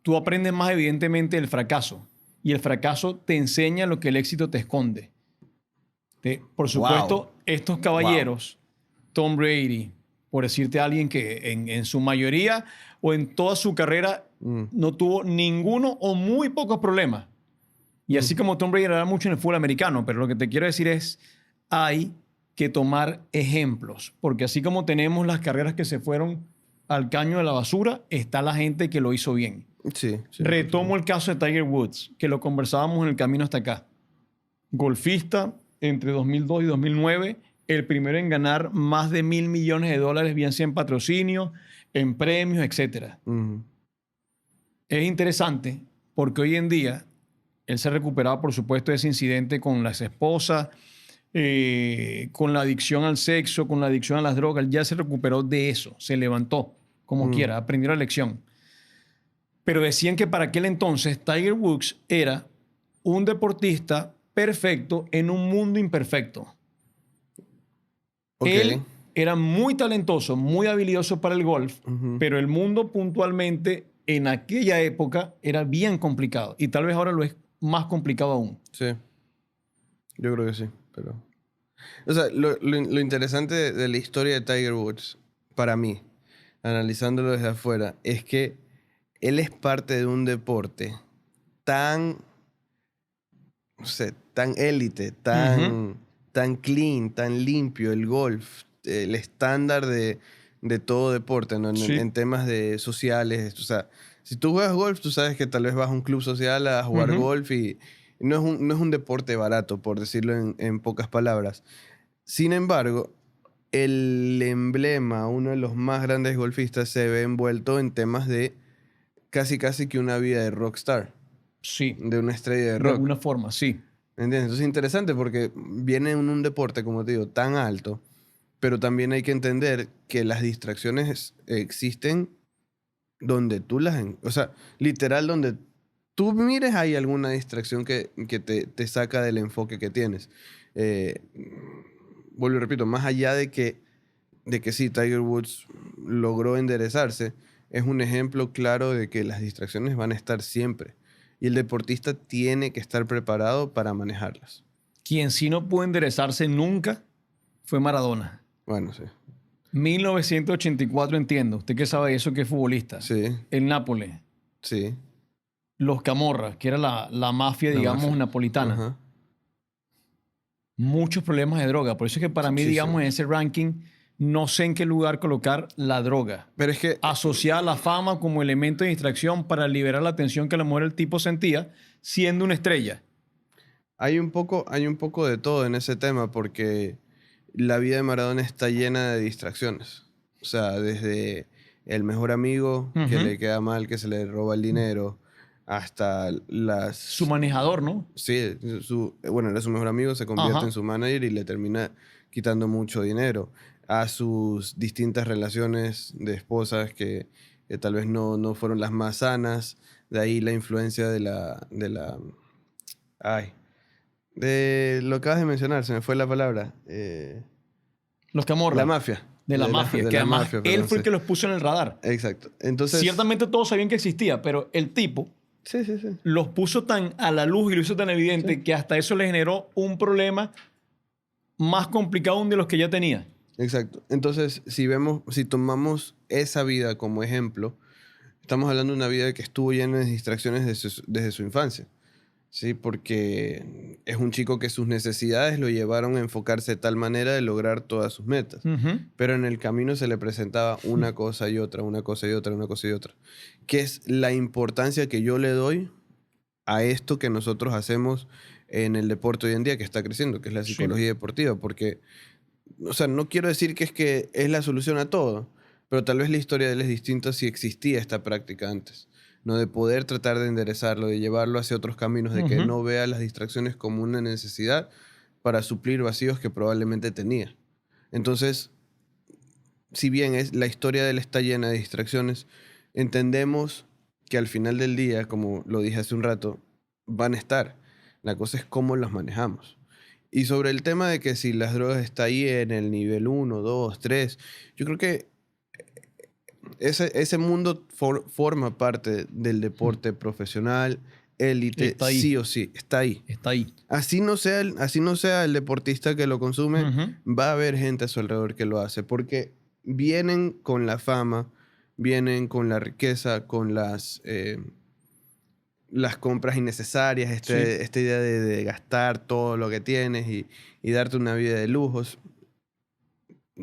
Speaker 1: tú aprendes más evidentemente del fracaso. Y el fracaso te enseña lo que el éxito te esconde. Por supuesto,
Speaker 2: Wow.
Speaker 1: estos caballeros, Tom Brady, por decirte a alguien que en su mayoría o en toda su carrera no tuvo ninguno o muy pocos problemas. Y así como Tom Brady era mucho en el fútbol americano, pero lo que te quiero decir es, hay que tomar ejemplos, porque así como tenemos las carreras que se fueron al caño de la basura, está la gente que lo hizo bien.
Speaker 2: Sí, sí.
Speaker 1: Retomo el caso de Tiger Woods, que lo conversábamos en el camino hasta acá. Golfista entre 2002 y 2009, el primero en ganar más de $1.000 millones, bien sea en patrocinio, en premios, etc.
Speaker 2: Ujú.
Speaker 1: Es interesante porque hoy en día él se ha recuperado, por supuesto, de ese incidente con las esposas, con la adicción al sexo, con la adicción a las drogas. Él ya se recuperó de eso, se levantó como quiera, aprendió la lección. Pero decían que para aquel entonces Tiger Woods era un deportista perfecto en un mundo imperfecto.
Speaker 2: Ok.
Speaker 1: Él era muy talentoso, muy habilidoso para el golf,
Speaker 2: Ujú.
Speaker 1: pero el mundo puntualmente en aquella época era bien complicado y tal vez ahora lo es más complicado aún.
Speaker 2: Sí, yo creo que sí, pero... O sea, lo interesante de la historia de Tiger Woods, para mí, analizándolo desde afuera, es que él es parte de un deporte tan, no sé, tan élite, tan clean, tan limpio el golf, el estándar de todo deporte, ¿no?
Speaker 1: Sí.
Speaker 2: En temas de sociales. O sea, si tú juegas golf, tú sabes que tal vez vas a un club social a jugar golf y no es un deporte barato, por decirlo en pocas palabras. Sin embargo, el emblema, uno de los más grandes golfistas, se ve envuelto en temas de casi que una vida de rockstar,
Speaker 1: Sí.
Speaker 2: de una estrella de
Speaker 1: De
Speaker 2: rock.
Speaker 1: alguna forma, sí.
Speaker 2: ¿Entiendes? Entonces es interesante porque viene en un deporte, como te digo, tan alto, pero también hay que entender que las distracciones existen donde tú o sea, literal, donde tú mires hay alguna distracción que te saca del enfoque que tienes. Vuelvo y repito, más allá de que sí, Tiger Woods logró enderezarse, es un ejemplo claro de que las distracciones van a estar siempre. Y el deportista tiene que estar preparado para manejarlas.
Speaker 1: Quien sí no pudo enderezarse nunca fue Maradona.
Speaker 2: Bueno, sí.
Speaker 1: 1984, entiendo. ¿Usted qué sabe de eso que es futbolista?
Speaker 2: Sí,
Speaker 1: El Nápoles.
Speaker 2: sí.
Speaker 1: Los Camorra, que era la mafia,
Speaker 2: La
Speaker 1: digamos,
Speaker 2: mafia.
Speaker 1: napolitana.
Speaker 2: Ajá.
Speaker 1: Muchos problemas de droga. Por eso es que para mí,
Speaker 2: Muchísimo.
Speaker 1: digamos, en ese ranking, no sé en qué lugar colocar la droga.
Speaker 2: Pero es que
Speaker 1: Asociar la fama como elemento de distracción para liberar la tensión que a lo mejor el tipo sentía siendo una estrella.
Speaker 2: hay un poco de todo en ese tema porque la vida de Maradona está llena de distracciones. O sea, desde el mejor amigo que
Speaker 1: Ujú.
Speaker 2: le queda mal, que se le roba el dinero, hasta las...
Speaker 1: Su manejador, ¿no?
Speaker 2: Sí, bueno, era su mejor amigo, se convierte
Speaker 1: Ajá.
Speaker 2: en su manager y le termina quitando mucho dinero. A sus distintas relaciones de esposas que tal vez no fueron las más sanas. De ahí la influencia ay, de lo que acabas de mencionar, se me fue la palabra.
Speaker 1: Los Camorra.
Speaker 2: La mafia.
Speaker 1: De la mafia.
Speaker 2: de
Speaker 1: Que
Speaker 2: la
Speaker 1: además
Speaker 2: mafia,
Speaker 1: él
Speaker 2: perdón,
Speaker 1: fue el
Speaker 2: sí.
Speaker 1: que los puso en el radar.
Speaker 2: Exacto. Entonces...
Speaker 1: Ciertamente todos sabían que existía, pero el tipo
Speaker 2: Sí, sí, sí.
Speaker 1: los puso tan a la luz y lo hizo tan evidente
Speaker 2: Sí.
Speaker 1: que hasta eso le generó un problema más complicado aún de los que ya tenía.
Speaker 2: Exacto. Entonces, si tomamos esa vida como ejemplo, estamos hablando de una vida que estuvo llena de distracciones desde su infancia. Sí, porque es un chico que sus necesidades lo llevaron a enfocarse de tal manera de lograr todas sus metas.
Speaker 1: Ujú.
Speaker 2: Pero en el camino se le presentaba una cosa y otra, una cosa y otra, una cosa y otra. Que es la importancia que yo le doy a esto que nosotros hacemos en el deporte hoy en día que está creciendo, que es la
Speaker 1: Sí.
Speaker 2: psicología deportiva. Porque, o sea, no quiero decir que es la solución a todo, pero tal vez la historia de él es distinta si existía esta práctica antes. ¿No? De poder tratar de enderezarlo, de llevarlo hacia otros caminos, de que
Speaker 1: Ujú.
Speaker 2: no vea las distracciones como una necesidad para suplir vacíos que probablemente tenía. Entonces, si bien la historia de él está llena de distracciones, entendemos que al final del día, como lo dije hace un rato, van a estar. La cosa es cómo las manejamos. Y sobre el tema de que si las drogas están ahí en el nivel 1, 2, 3, yo creo que ese mundo forma parte del deporte profesional, élite,
Speaker 1: Está ahí.
Speaker 2: sí o sí, está ahí.
Speaker 1: Está ahí.
Speaker 2: Así no sea el deportista que lo consume,
Speaker 1: Ujú.
Speaker 2: va a haber gente a su alrededor que lo hace, porque vienen con la fama, vienen con la riqueza, con las compras innecesarias,
Speaker 1: Sí.
Speaker 2: esta idea de gastar todo lo que tienes y darte una vida de lujos.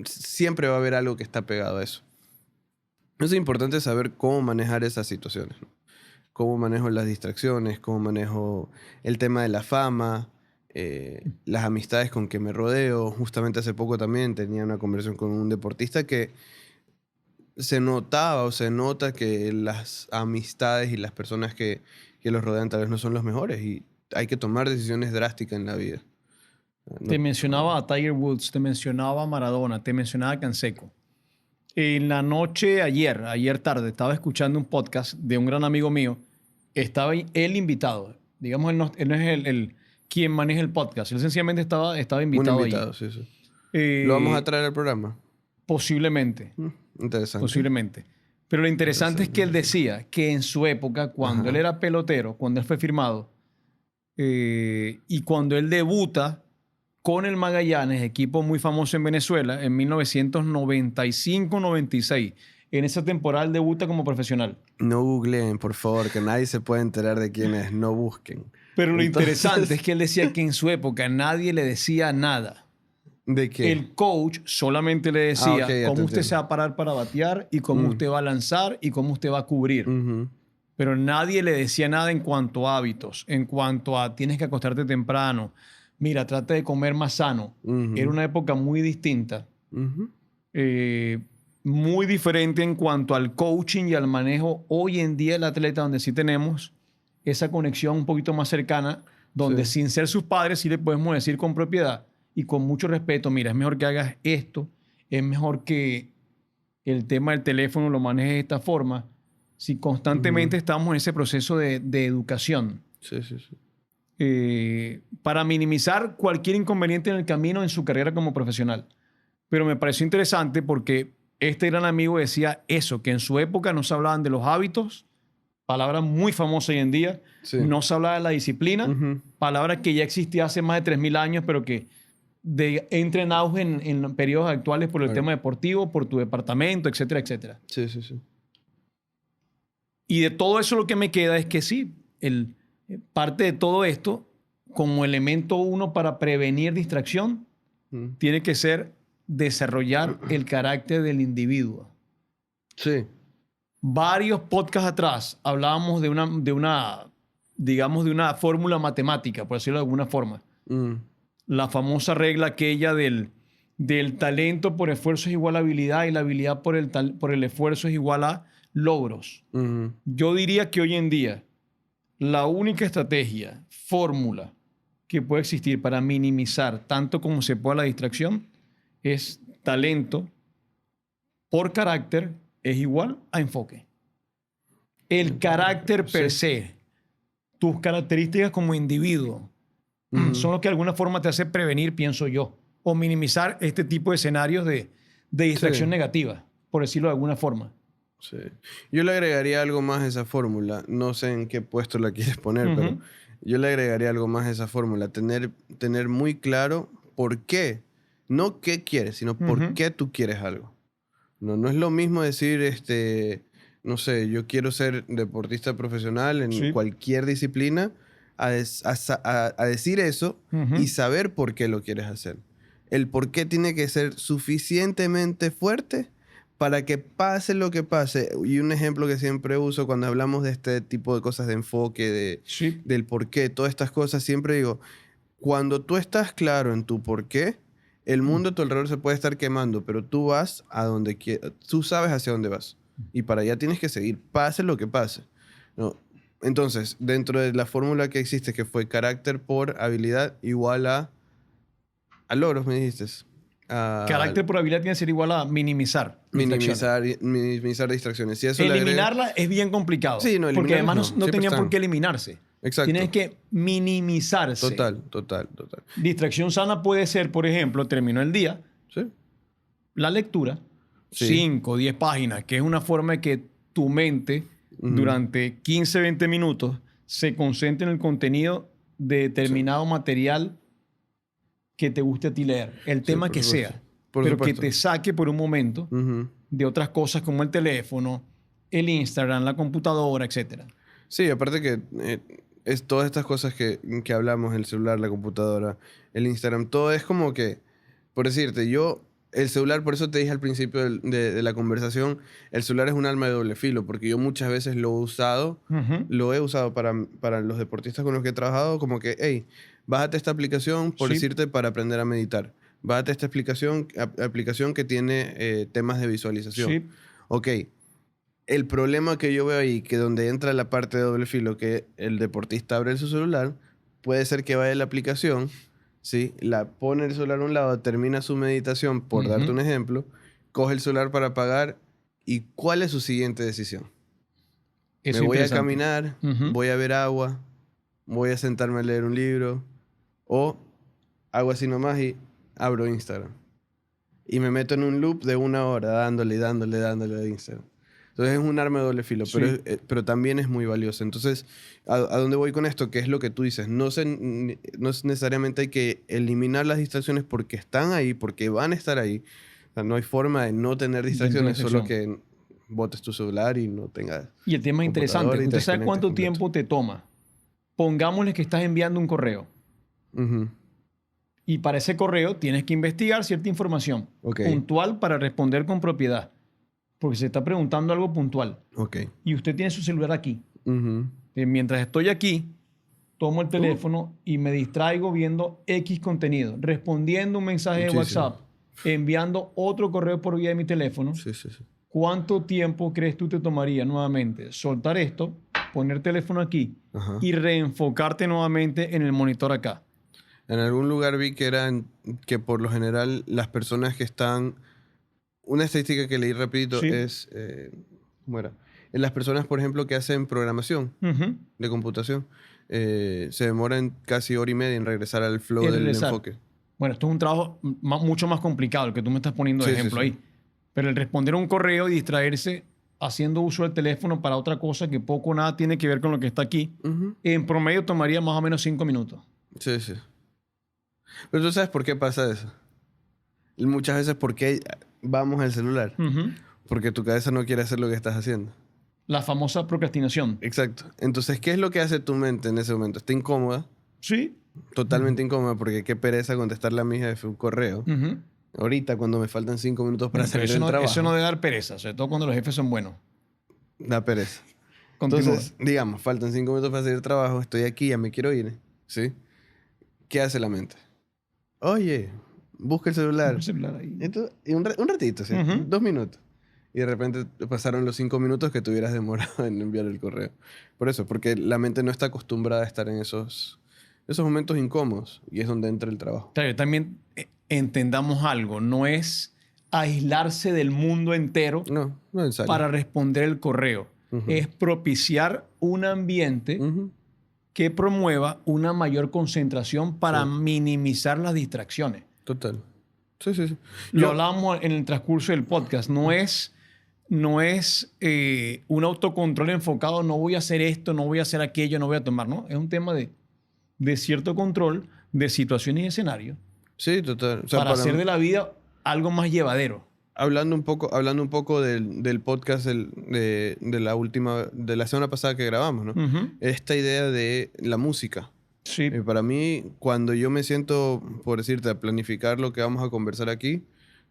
Speaker 2: Siempre va a haber algo que está pegado a eso. Es importante saber cómo manejar esas situaciones, ¿no? Cómo manejo las distracciones, cómo manejo el tema de la fama, las amistades con que me rodeo. Justamente hace poco también tenía una conversación con un deportista que se nota que las amistades y las personas que los rodean tal vez no son los mejores y hay que tomar decisiones drásticas en la vida. No-
Speaker 1: Te mencionaba a Tiger Woods, te mencionaba a Maradona, te mencionaba a Canseco. En la noche ayer tarde, estaba escuchando un podcast de un gran amigo mío. Estaba él invitado. Digamos, él no es quien maneja el podcast. Él sencillamente estaba
Speaker 2: un
Speaker 1: invitado
Speaker 2: invitado,
Speaker 1: ahí.
Speaker 2: sí, sí.
Speaker 1: Eh,
Speaker 2: ¿Lo vamos a traer al programa?
Speaker 1: Posiblemente.
Speaker 2: Interesante.
Speaker 1: Posiblemente. Pero lo interesante es que él decía que en su época, cuando
Speaker 2: Ajá.
Speaker 1: él era pelotero, cuando él fue firmado, y cuando él debuta con el Magallanes, equipo muy famoso en Venezuela, en 1995-96. En esa temporada él debuta como profesional.
Speaker 2: No googleen, por favor, que nadie se puede enterar de quién es. No busquen.
Speaker 1: Pero lo
Speaker 2: Entonces,
Speaker 1: interesante es que él decía que en su época nadie le decía nada.
Speaker 2: ¿de qué?
Speaker 1: El coach solamente le decía
Speaker 2: Ok, ya te
Speaker 1: cómo usted
Speaker 2: entiendo.
Speaker 1: se va a parar para batear y cómo usted va a lanzar y cómo usted va a cubrir.
Speaker 2: Ujú.
Speaker 1: Pero nadie le decía nada en cuanto a hábitos, en cuanto a tienes que acostarte temprano, mira, trata de comer más sano.
Speaker 2: Ujú.
Speaker 1: Era una época muy distinta,
Speaker 2: Ujú.
Speaker 1: eh, muy diferente en cuanto al coaching y al manejo hoy en día del atleta, donde sí tenemos esa conexión un poquito más cercana, donde
Speaker 2: Sí.
Speaker 1: sin ser sus padres sí le podemos decir con propiedad y con mucho respeto, mira, es mejor que hagas esto, es mejor que el tema del teléfono lo manejes de esta forma. Si constantemente estamos en ese proceso de educación
Speaker 2: Sí, sí, sí.
Speaker 1: para minimizar cualquier inconveniente en el camino en su carrera como profesional. Pero me pareció interesante porque este gran amigo decía eso, que en su época no se hablaban de los hábitos, palabra muy famosa hoy en día,
Speaker 2: Sí.
Speaker 1: no se hablaba de la disciplina,
Speaker 2: Ujú.
Speaker 1: palabra que ya existía hace más de 3.000 años, pero que entra en auge en periodos actuales por el
Speaker 2: Claro.
Speaker 1: tema deportivo, por tu departamento, etcétera, etcétera.
Speaker 2: Sí, sí, sí.
Speaker 1: Y de todo eso lo que me queda es que sí, parte de todo esto, como elemento uno para prevenir distracción,
Speaker 2: Mm.
Speaker 1: tiene que ser desarrollar el carácter del individuo.
Speaker 2: Sí.
Speaker 1: Varios podcasts atrás hablábamos digamos, de una fórmula matemática, por decirlo de alguna forma.
Speaker 2: Mm.
Speaker 1: La famosa regla aquella del talento por esfuerzo es igual a habilidad y la habilidad por el esfuerzo es igual a logros.
Speaker 2: Ujú.
Speaker 1: Yo diría que hoy en día la única estrategia, fórmula que puede existir para minimizar tanto como se pueda la distracción es talento por carácter es igual a enfoque. El carácter per
Speaker 2: Sí.
Speaker 1: se, tus características como individuo, son lo que de alguna forma te hace prevenir, pienso yo, o minimizar este tipo de escenarios de distracción
Speaker 2: Sí.
Speaker 1: negativa, por decirlo de alguna forma.
Speaker 2: Sí. Yo le agregaría algo más a esa fórmula. No sé en qué puesto la quieres poner,
Speaker 1: Ujú.
Speaker 2: pero yo le agregaría algo más a esa fórmula. Tener muy claro por qué. No qué quieres, sino por
Speaker 1: Ujú.
Speaker 2: qué tú quieres algo. No es lo mismo decir, no sé, yo quiero ser deportista profesional en
Speaker 1: Sí.
Speaker 2: cualquier disciplina, a decir eso
Speaker 1: Ujú.
Speaker 2: y saber por qué lo quieres hacer. El por qué tiene que ser suficientemente fuerte para que pase lo que pase. Y un ejemplo que siempre uso cuando hablamos de este tipo de cosas de enfoque,
Speaker 1: Sí.
Speaker 2: del por qué, todas estas cosas, siempre digo, cuando tú estás claro en tu por qué, el mundo a tu alrededor se puede estar quemando, pero tú vas a donde quieras, tú sabes hacia dónde vas. Y para allá tienes que seguir, pase lo que pase. ¿No? Entonces, dentro de la fórmula que existe, que fue carácter por habilidad igual a logros, me dijiste. A
Speaker 1: Carácter por habilidad tiene que ser igual a minimizar distracciones.
Speaker 2: minimizar distracciones. Si eso le
Speaker 1: Eliminarla es bien complicado.
Speaker 2: Sí, no,
Speaker 1: porque además
Speaker 2: eliminarlas
Speaker 1: no,
Speaker 2: no,
Speaker 1: no
Speaker 2: siempre
Speaker 1: tenían por
Speaker 2: están.
Speaker 1: qué eliminarse.
Speaker 2: Exacto.
Speaker 1: Tienen que minimizarse.
Speaker 2: Total.
Speaker 1: Distracción sana puede ser, por ejemplo, terminó el día,
Speaker 2: ¿Sí?
Speaker 1: la lectura,
Speaker 2: Sí.
Speaker 1: 5 o 10 páginas, que es una forma de que tu mente durante 15, 20 minutos se concentre en el contenido de determinado material que te guste a ti leer, el
Speaker 2: Sí,
Speaker 1: tema
Speaker 2: por
Speaker 1: que
Speaker 2: supuesto.
Speaker 1: sea,
Speaker 2: Por
Speaker 1: pero
Speaker 2: supuesto.
Speaker 1: que te saque por un momento
Speaker 2: Ujú.
Speaker 1: de otras cosas como el teléfono, el Instagram, la computadora, etcétera.
Speaker 2: Sí, aparte que es todas estas cosas que hablamos, el celular, la computadora, el Instagram, todo es como que, por decirte, el celular, por eso te dije al principio de la conversación, el celular es un arma de doble filo, porque yo muchas veces
Speaker 1: Ujú.
Speaker 2: lo he usado para los deportistas con los que he trabajado, como que, hey, bájate esta aplicación, por
Speaker 1: Sí.
Speaker 2: decirte, para aprender a meditar. Bájate esta aplicación que tiene temas de visualización.
Speaker 1: Sí.
Speaker 2: Ok. El problema que yo veo ahí, que donde entra la parte de doble filo, que el deportista abre su celular, puede ser que vaya a la aplicación, ¿sí? La pone el celular a un lado, termina su meditación, por darte un ejemplo, coge el celular para apagar, ¿y cuál es su siguiente decisión?
Speaker 1: Eso
Speaker 2: Me
Speaker 1: es
Speaker 2: voy a
Speaker 1: interesante.
Speaker 2: caminar,
Speaker 1: Ujú.
Speaker 2: voy a ver agua, voy a sentarme a leer un libro, o hago así nomás y abro Instagram. Y me meto en un loop de 1 hora, dándole a Instagram. Entonces es un arma de doble filo,
Speaker 1: Sí.
Speaker 2: pero también es muy valioso. Entonces, ¿a dónde voy con esto? ¿Qué es lo que tú dices? No necesariamente hay que eliminar las distracciones porque están ahí, porque van a estar ahí. O sea, no hay forma de no tener distracciones, solo que botes tu celular y no tengas
Speaker 1: Y el tema es interesante.
Speaker 2: computadora y te
Speaker 1: ¿Usted sabe
Speaker 2: desconectes
Speaker 1: cuánto
Speaker 2: completo.
Speaker 1: tiempo te toma pongámosle que estás enviando un correo.
Speaker 2: Ujú.
Speaker 1: Y para ese correo tienes que investigar cierta información
Speaker 2: Ok.
Speaker 1: puntual para responder con propiedad. Porque se está preguntando algo puntual.
Speaker 2: Ok.
Speaker 1: Y usted tiene su celular aquí.
Speaker 2: Ujú.
Speaker 1: Mientras estoy aquí, tomo el teléfono y me distraigo viendo X contenido, respondiendo un mensaje de
Speaker 2: Muchísimo.
Speaker 1: WhatsApp, enviando otro correo por vía de mi teléfono.
Speaker 2: Sí, sí, sí.
Speaker 1: ¿Cuánto tiempo crees tú te tomaría nuevamente soltar esto, poner teléfono aquí
Speaker 2: Ajá.
Speaker 1: y reenfocarte nuevamente en el monitor acá?
Speaker 2: En algún lugar vi que por lo general las personas que están... Una estadística que leí rapidito
Speaker 1: Sí.
Speaker 2: es... ¿cómo era? En las personas, por ejemplo, que hacen programación
Speaker 1: Ujú.
Speaker 2: de computación, se demoran casi hora y media en regresar al flow
Speaker 1: El
Speaker 2: del
Speaker 1: regresar.
Speaker 2: enfoque.
Speaker 1: Bueno, esto es un trabajo mucho más complicado, el que tú me estás poniendo de
Speaker 2: Sí, sí,
Speaker 1: ejemplo
Speaker 2: sí.
Speaker 1: ahí. Pero el responder un correo y distraerse haciendo uso del teléfono para otra cosa que poco o nada tiene que ver con lo que está aquí,
Speaker 2: Ujú.
Speaker 1: en promedio tomaría más o menos 5 minutos.
Speaker 2: Sí, sí. Pero tú sabes por qué pasa eso. Y muchas veces, ¿por qué vamos al celular?
Speaker 1: Ujú.
Speaker 2: Porque tu cabeza no quiere hacer lo que estás haciendo.
Speaker 1: La famosa procrastinación.
Speaker 2: Exacto. Entonces, ¿qué es lo que hace tu mente en ese momento? Está incómoda,
Speaker 1: Sí.
Speaker 2: totalmente incómoda, porque qué pereza contestarle a mi jefe un correo.
Speaker 1: Ujú.
Speaker 2: Ahorita, cuando me faltan 5 minutos para
Speaker 1: Bueno, pero
Speaker 2: salir del trabajo,
Speaker 1: eso no debe dar pereza, sobre todo cuando los jefes son buenos.
Speaker 2: da pereza.
Speaker 1: Continúa.
Speaker 2: Entonces, digamos, faltan 5 minutos para salir del trabajo, estoy aquí, ya me quiero ir, ¿sí? ¿Qué hace la mente? Oye, busca el celular.
Speaker 1: El celular ahí.
Speaker 2: Y un ratito, ¿sí?
Speaker 1: Ujú.
Speaker 2: 2 minutos. Y de repente pasaron los 5 minutos que te hubieras demorado en enviar el correo. Por eso, porque la mente no está acostumbrada a estar en esos momentos incómodos. Y es donde entra el trabajo.
Speaker 1: Claro, y también entendamos algo, no es aislarse del mundo entero
Speaker 2: No, no es necesario.
Speaker 1: para responder el correo.
Speaker 2: Ujú.
Speaker 1: Es propiciar un ambiente
Speaker 2: Ujú.
Speaker 1: que promueva una mayor concentración para
Speaker 2: Sí.
Speaker 1: minimizar las distracciones.
Speaker 2: Total. Sí, sí, sí.
Speaker 1: Lo hablábamos en el transcurso del podcast. No es un autocontrol enfocado, no voy a hacer esto, no voy a hacer aquello, no voy a tomar, ¿no? Es un tema de cierto control de situaciones y escenarios
Speaker 2: Sí, total. O sea,
Speaker 1: para hacer de la vida algo más llevadero.
Speaker 2: hablando un poco del podcast de la semana pasada que grabamos, ¿no?
Speaker 1: Ujú.
Speaker 2: Esta idea de la música.
Speaker 1: Sí.
Speaker 2: Para mí, cuando yo me siento, por decirte, a planificar lo que vamos a conversar aquí,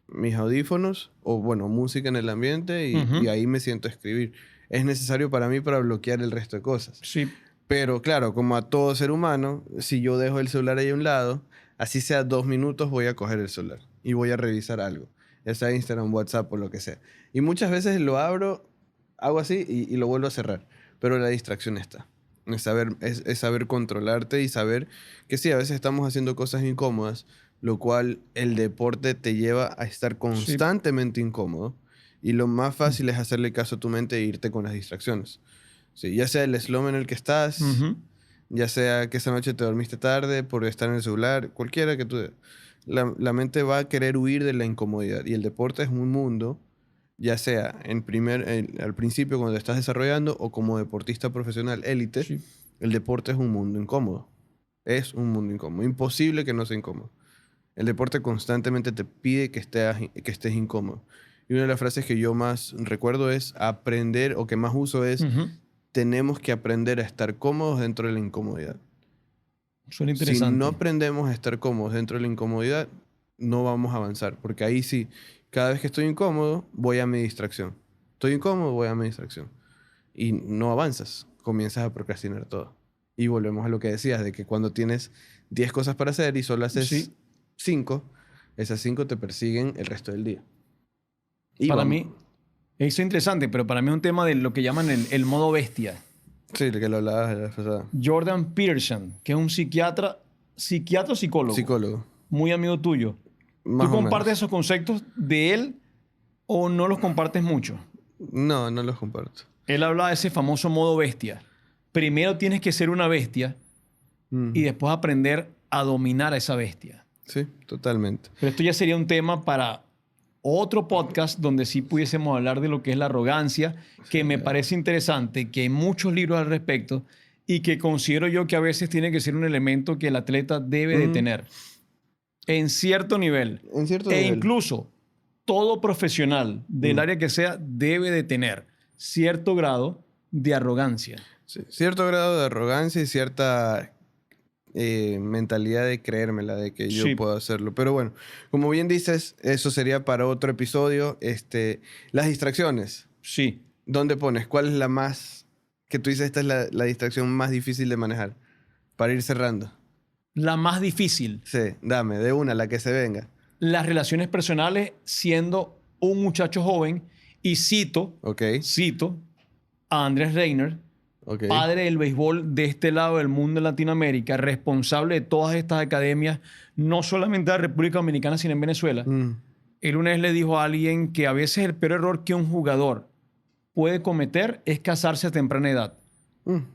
Speaker 2: mis audífonos o, bueno, música en el ambiente
Speaker 1: Ujú.
Speaker 2: y ahí me siento a escribir. Es necesario para mí para bloquear el resto de cosas.
Speaker 1: Sí.
Speaker 2: Pero claro, como a todo ser humano, si yo dejo el celular ahí a un lado, así sea 2 minutos, voy a coger el celular y voy a revisar algo. Ya sea Instagram, WhatsApp o lo que sea. Y muchas veces lo abro, hago así y lo vuelvo a cerrar. Pero la distracción está. Es saber controlarte y saber que sí, a veces estamos haciendo cosas incómodas, lo cual el deporte te lleva a estar constantemente incómodo. Y lo más fácil es hacerle caso a tu mente e irte con las distracciones. Sí, ya sea el slum en el que estás,
Speaker 1: Ujú.
Speaker 2: ya sea que esa noche te dormiste tarde por estar en el celular, cualquiera que tú... La mente va a querer huir de la incomodidad. Y el deporte es un mundo, ya sea al principio cuando te estás desarrollando o como deportista profesional élite,
Speaker 1: Sí.
Speaker 2: el deporte es un mundo incómodo. Es un mundo incómodo. Imposible que no sea incómodo. El deporte constantemente te pide que estés incómodo. Y una de las frases que yo más recuerdo es aprender, o que más uso es,
Speaker 1: Ujú.
Speaker 2: tenemos que aprender a estar cómodos dentro de la incomodidad.
Speaker 1: Suena
Speaker 2: Si
Speaker 1: interesante.
Speaker 2: no aprendemos a estar cómodos dentro de la incomodidad, no vamos a avanzar. Porque ahí sí, cada vez que estoy incómodo, voy a mi distracción. Estoy incómodo, voy a mi distracción. Y no avanzas, comienzas a procrastinar todo. Y volvemos a lo que decías, de que cuando tienes 10 cosas para hacer y solo haces
Speaker 1: Sí.
Speaker 2: 5, esas 5 te persiguen el resto del día. Y
Speaker 1: Para
Speaker 2: vamos-
Speaker 1: mí, eso es interesante, pero para mí es un tema de lo que llaman el modo bestia.
Speaker 2: Sí, que lo hablabas la vez pasada.
Speaker 1: Jordan Peterson, que es un psiquiatra o psicólogo,
Speaker 2: Psicólogo.
Speaker 1: muy amigo tuyo.
Speaker 2: Más
Speaker 1: ¿Tú
Speaker 2: o
Speaker 1: compartes
Speaker 2: menos.
Speaker 1: esos conceptos de él o no los compartes mucho?
Speaker 2: No, no los comparto.
Speaker 1: Él habla de ese famoso modo bestia. Primero tienes que ser una bestia y después aprender a dominar a esa bestia.
Speaker 2: Sí, totalmente.
Speaker 1: Pero esto ya sería un tema para otro podcast donde sí pudiésemos hablar de lo que es la arrogancia, que me parece interesante, que hay muchos libros al respecto y que considero yo que a veces tiene que ser un elemento que el atleta debe de tener en cierto nivel.
Speaker 2: En cierto
Speaker 1: E
Speaker 2: nivel.
Speaker 1: incluso todo profesional del área que sea debe de tener cierto grado de arrogancia.
Speaker 2: Sí. Cierto grado de arrogancia y cierta mentalidad de creérmela, de que yo
Speaker 1: Sí.
Speaker 2: puedo hacerlo. Pero bueno, como bien dices, eso sería para otro episodio. Las distracciones.
Speaker 1: Sí.
Speaker 2: ¿Dónde pones? ¿Cuál es la más que tú dices esta es la distracción más difícil de manejar? Para ir cerrando.
Speaker 1: La más difícil,
Speaker 2: Sí, dame, de una, la que se venga.
Speaker 1: las relaciones personales siendo un muchacho joven y
Speaker 2: Ok,
Speaker 1: cito a Andrés Reiner,
Speaker 2: ok.
Speaker 1: padre del béisbol de este lado del mundo en Latinoamérica, responsable de todas estas academias, no solamente de la República Dominicana, sino en Venezuela.
Speaker 2: Mm,
Speaker 1: Él una vez le dijo a alguien que a veces el peor error que un jugador puede cometer es casarse a temprana edad,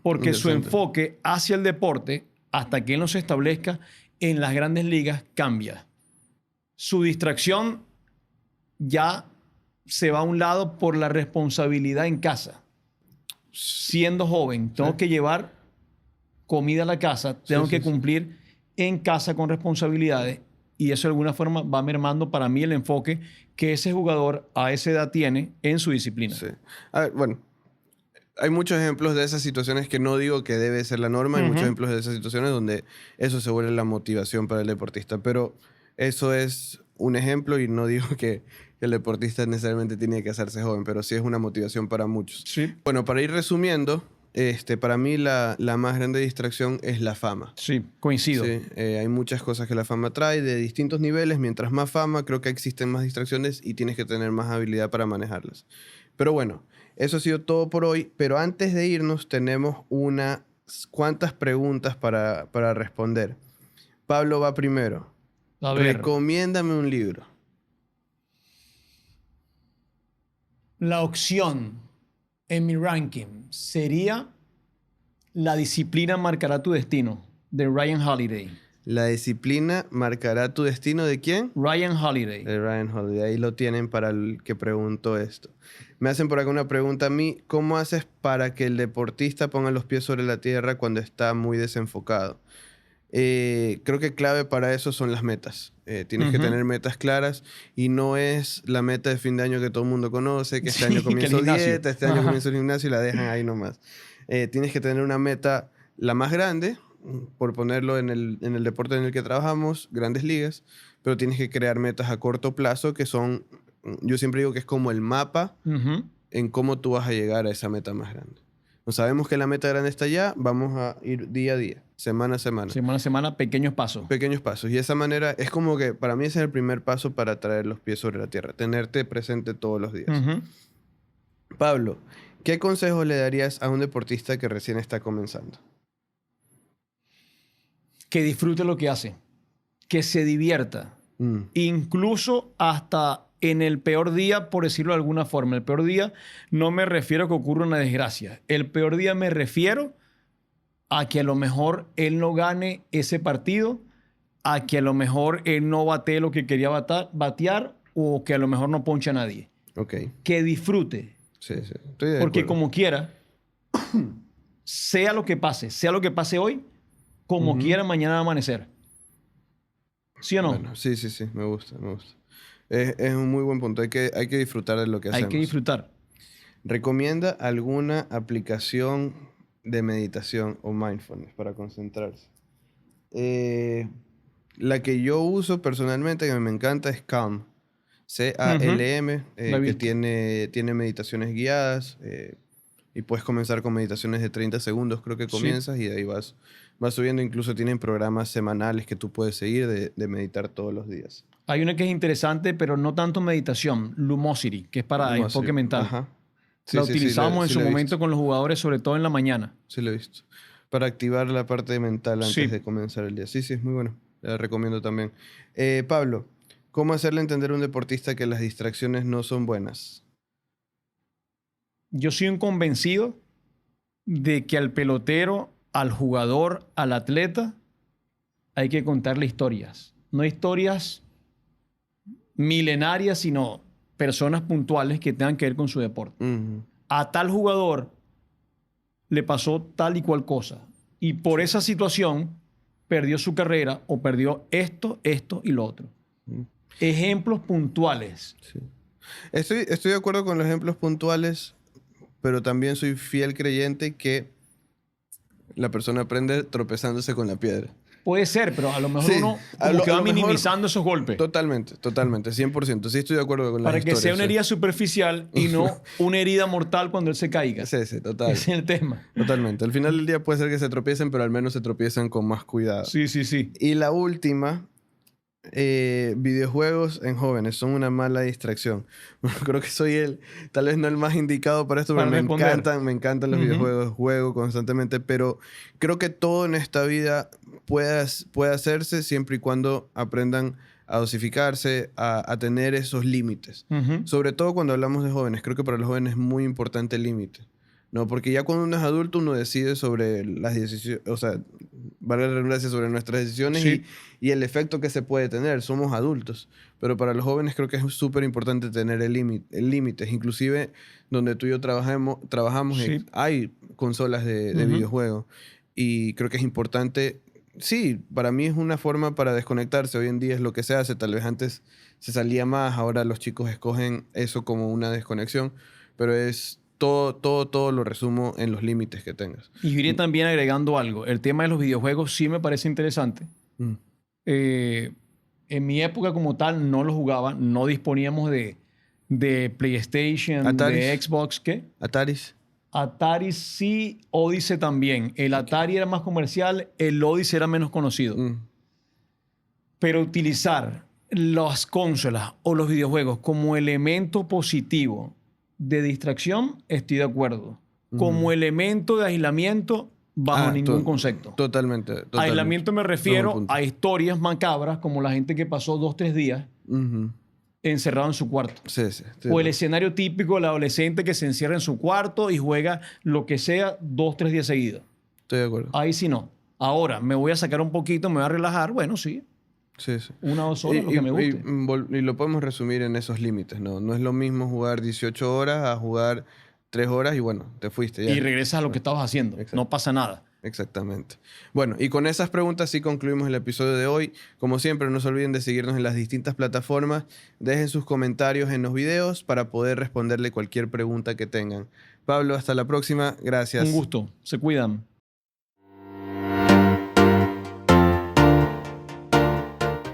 Speaker 1: porque su
Speaker 2: interesante.
Speaker 1: enfoque hacia el deporte, hasta que él no se establezca en las grandes ligas, cambia. Su distracción ya se va a un lado por la responsabilidad en casa. Siendo joven, tengo que llevar comida a la casa, tengo
Speaker 2: Sí,
Speaker 1: que
Speaker 2: sí, sí.
Speaker 1: cumplir en casa con responsabilidades y eso de alguna forma va mermando para mí el enfoque que ese jugador a esa edad tiene en su disciplina.
Speaker 2: Sí. A ver, bueno, hay muchos ejemplos de esas situaciones que no digo que debe ser la norma, hay muchos ejemplos de esas situaciones donde eso se vuelve la motivación para el deportista, pero eso es un ejemplo y no digo que el deportista necesariamente tiene que hacerse joven, pero sí es una motivación para muchos.
Speaker 1: Sí,
Speaker 2: Bueno, para ir resumiendo, para mí la más grande distracción es la fama.
Speaker 1: sí, coincido.
Speaker 2: Sí, hay muchas cosas que la fama trae de distintos niveles. Mientras más fama, creo que existen más distracciones y tienes que tener más habilidad para manejarlas. Pero bueno, eso ha sido todo por hoy. Pero antes de irnos, tenemos unas cuantas preguntas para responder. Pablo va primero.
Speaker 1: A ver,
Speaker 2: Recomiéndame un libro.
Speaker 1: la opción en mi ranking sería La disciplina marcará tu destino, de Ryan Holiday.
Speaker 2: La disciplina marcará tu destino. ¿De quién?
Speaker 1: Ryan Holiday.
Speaker 2: De Ryan Holiday. Ahí lo tienen para el que preguntó esto. Me hacen por acá una pregunta a mí. ¿Cómo haces para que el deportista ponga los pies sobre la tierra cuando está muy desenfocado? Creo que clave para eso son las metas. Tienes que tener metas claras y no es la meta de fin de año que todo el mundo conoce, que este
Speaker 1: Sí,
Speaker 2: año
Speaker 1: que el
Speaker 2: comienzo
Speaker 1: gimnasio.
Speaker 2: dieta, este año
Speaker 1: Ajá.
Speaker 2: comienzo el gimnasio y la dejan ahí nomás. Tienes que tener una meta la más grande, por ponerlo en el deporte en el que trabajamos, grandes ligas, pero tienes que crear metas a corto plazo que son, yo siempre digo que es como el mapa
Speaker 1: Ujú.
Speaker 2: en cómo tú vas a llegar a esa meta más grande. No sabemos que la meta grande está allá, vamos a ir día a día, semana a semana.
Speaker 1: Semana a semana, pequeños pasos.
Speaker 2: Pequeños pasos. Y de esa manera es como que para mí ese es el primer paso para traer los pies sobre la tierra, tenerte presente todos los días.
Speaker 1: Ujú.
Speaker 2: Pablo, ¿qué consejos le darías a un deportista que recién está comenzando?
Speaker 1: Que disfrute lo que hace, que se divierta,
Speaker 2: Mm,
Speaker 1: incluso hasta en el peor día, por decirlo de alguna forma. El peor día no me refiero a que ocurra una desgracia. El peor día me refiero a que a lo mejor él no gane ese partido, a que a lo mejor él no batee lo que quería batear o que a lo mejor no ponche a nadie.
Speaker 2: ok,
Speaker 1: Que disfrute,
Speaker 2: sí, sí, estoy de
Speaker 1: porque
Speaker 2: acuerdo.
Speaker 1: como quiera, sea lo que pase hoy, como quiera mañana va a amanecer. ¿Sí o no?
Speaker 2: Bueno, sí, sí, sí, me gusta, me gusta. Es un muy buen punto, hay que disfrutar de lo que
Speaker 1: Hay
Speaker 2: hacemos.
Speaker 1: que disfrutar.
Speaker 2: ¿Recomienda alguna aplicación de meditación o mindfulness para concentrarse? La que yo uso personalmente, que me encanta, es Calm. C-A-L-M,
Speaker 1: La he
Speaker 2: que
Speaker 1: visto.
Speaker 2: tiene meditaciones guiadas y puedes comenzar con meditaciones de 30 segundos, creo que
Speaker 1: Sí.
Speaker 2: comienzas y de ahí vas subiendo. Incluso tienen programas semanales que tú puedes seguir de meditar todos los días.
Speaker 1: Hay una que es interesante, pero no tanto meditación, Lumosity, que es para
Speaker 2: ¿Cómo
Speaker 1: enfoque
Speaker 2: así?
Speaker 1: mental.
Speaker 2: Ajá. Sí,
Speaker 1: La
Speaker 2: sí, sí,
Speaker 1: utilizamos en
Speaker 2: sí
Speaker 1: su
Speaker 2: la he
Speaker 1: momento
Speaker 2: visto.
Speaker 1: con los jugadores, sobre todo en la mañana.
Speaker 2: Sí lo he visto. Para activar la parte mental antes
Speaker 1: Sí.
Speaker 2: de comenzar el día. Sí, sí, es muy bueno. La recomiendo también. Pablo, ¿cómo hacerle entender a un deportista que las distracciones no son buenas?
Speaker 1: Yo soy un convencido de que al pelotero, al jugador, al atleta, hay que contarle historias. No historias milenarias, sino personas puntuales que tengan que ver con su deporte.
Speaker 2: Ujú.
Speaker 1: A tal jugador le pasó tal y cual cosa. Y por esa situación perdió su carrera o perdió esto y lo otro. Ejemplos puntuales.
Speaker 2: Sí. Estoy de acuerdo con los ejemplos puntuales, pero también soy fiel creyente que la persona aprende tropezándose con la piedra.
Speaker 1: Puede ser, pero a lo mejor
Speaker 2: Sí,
Speaker 1: uno
Speaker 2: a
Speaker 1: como
Speaker 2: lo-
Speaker 1: que
Speaker 2: a
Speaker 1: va
Speaker 2: lo mejor-
Speaker 1: minimizando esos golpes.
Speaker 2: Totalmente, 100%. Sí estoy de acuerdo con la
Speaker 1: Para que sea una herida superficial y no una herida mortal cuando él se caiga.
Speaker 2: Sí, total.
Speaker 1: Ese es el tema.
Speaker 2: Totalmente. Al final del día puede ser que se tropiecen, pero al menos se tropiezan con más cuidado.
Speaker 1: Sí, sí, sí.
Speaker 2: Y la última, videojuegos en jóvenes son una mala distracción. Creo que soy tal vez no el más indicado para esto,
Speaker 1: Para
Speaker 2: pero
Speaker 1: responder.
Speaker 2: me encantan los
Speaker 1: Ujú.
Speaker 2: videojuegos, juego constantemente, pero creo que todo en esta vida puede hacerse siempre y cuando aprendan a dosificarse, a tener esos límites.
Speaker 1: Ujú.
Speaker 2: Sobre todo cuando hablamos de jóvenes, creo que para los jóvenes es muy importante el límite. No, porque ya cuando uno es adulto, uno decide sobre las decisiones, o sea, valga la redundancia, sobre nuestras decisiones
Speaker 1: Sí.
Speaker 2: y el efecto que se puede tener. Somos adultos. Pero para los jóvenes creo que es súper importante tener el límite. Inclusive donde tú y yo trabajamos
Speaker 1: Sí.
Speaker 2: hay consolas de
Speaker 1: Ujú.
Speaker 2: videojuegos. Y creo que es importante. Sí, para mí es una forma para desconectarse. Hoy en día es lo que se hace. Tal vez antes se salía más. Ahora los chicos escogen eso como una desconexión. Pero es todo lo resumo en los límites que tengas.
Speaker 1: Y yo iría también agregando algo. El tema de los videojuegos sí me parece interesante.
Speaker 2: Mm.
Speaker 1: En mi época como tal no lo jugaba, no disponíamos de PlayStation,
Speaker 2: Ataris.
Speaker 1: de Xbox, ¿qué?
Speaker 2: Ataris.
Speaker 1: Atari sí, Odyssey también. El Atari era más comercial, el Odyssey era menos conocido.
Speaker 2: Mm.
Speaker 1: Pero utilizar las consolas o los videojuegos como elemento positivo de distracción, estoy de acuerdo. Como elemento de aislamiento, bajo ningún concepto.
Speaker 2: Totalmente.
Speaker 1: Aislamiento me
Speaker 2: Buen
Speaker 1: refiero
Speaker 2: punto.
Speaker 1: a historias macabras como la gente que pasó 2-3 días
Speaker 2: Ujú.
Speaker 1: encerrado en su cuarto.
Speaker 2: Sí.
Speaker 1: O el escenario típico del adolescente que se encierra en su cuarto y juega lo que sea 2-3 días seguidos.
Speaker 2: Estoy de acuerdo.
Speaker 1: Ahí sí no. Ahora, me voy a sacar un poquito, me voy a relajar. Bueno, sí.
Speaker 2: Sí.
Speaker 1: 1 o 2 horas, lo que me guste.
Speaker 2: Y lo podemos resumir en esos límites, ¿no? No es lo mismo jugar 18 horas a jugar 3 horas y bueno, te fuiste ya.
Speaker 1: Y regresas a lo que estabas haciendo.
Speaker 2: Exacto.
Speaker 1: No pasa nada.
Speaker 2: Exactamente. Bueno, y con esas preguntas sí concluimos el episodio de hoy. Como siempre, no se olviden de seguirnos en las distintas plataformas. Dejen sus comentarios en los videos para poder responderle cualquier pregunta que tengan. Pablo, hasta la próxima. Gracias.
Speaker 1: Un gusto. Se cuidan.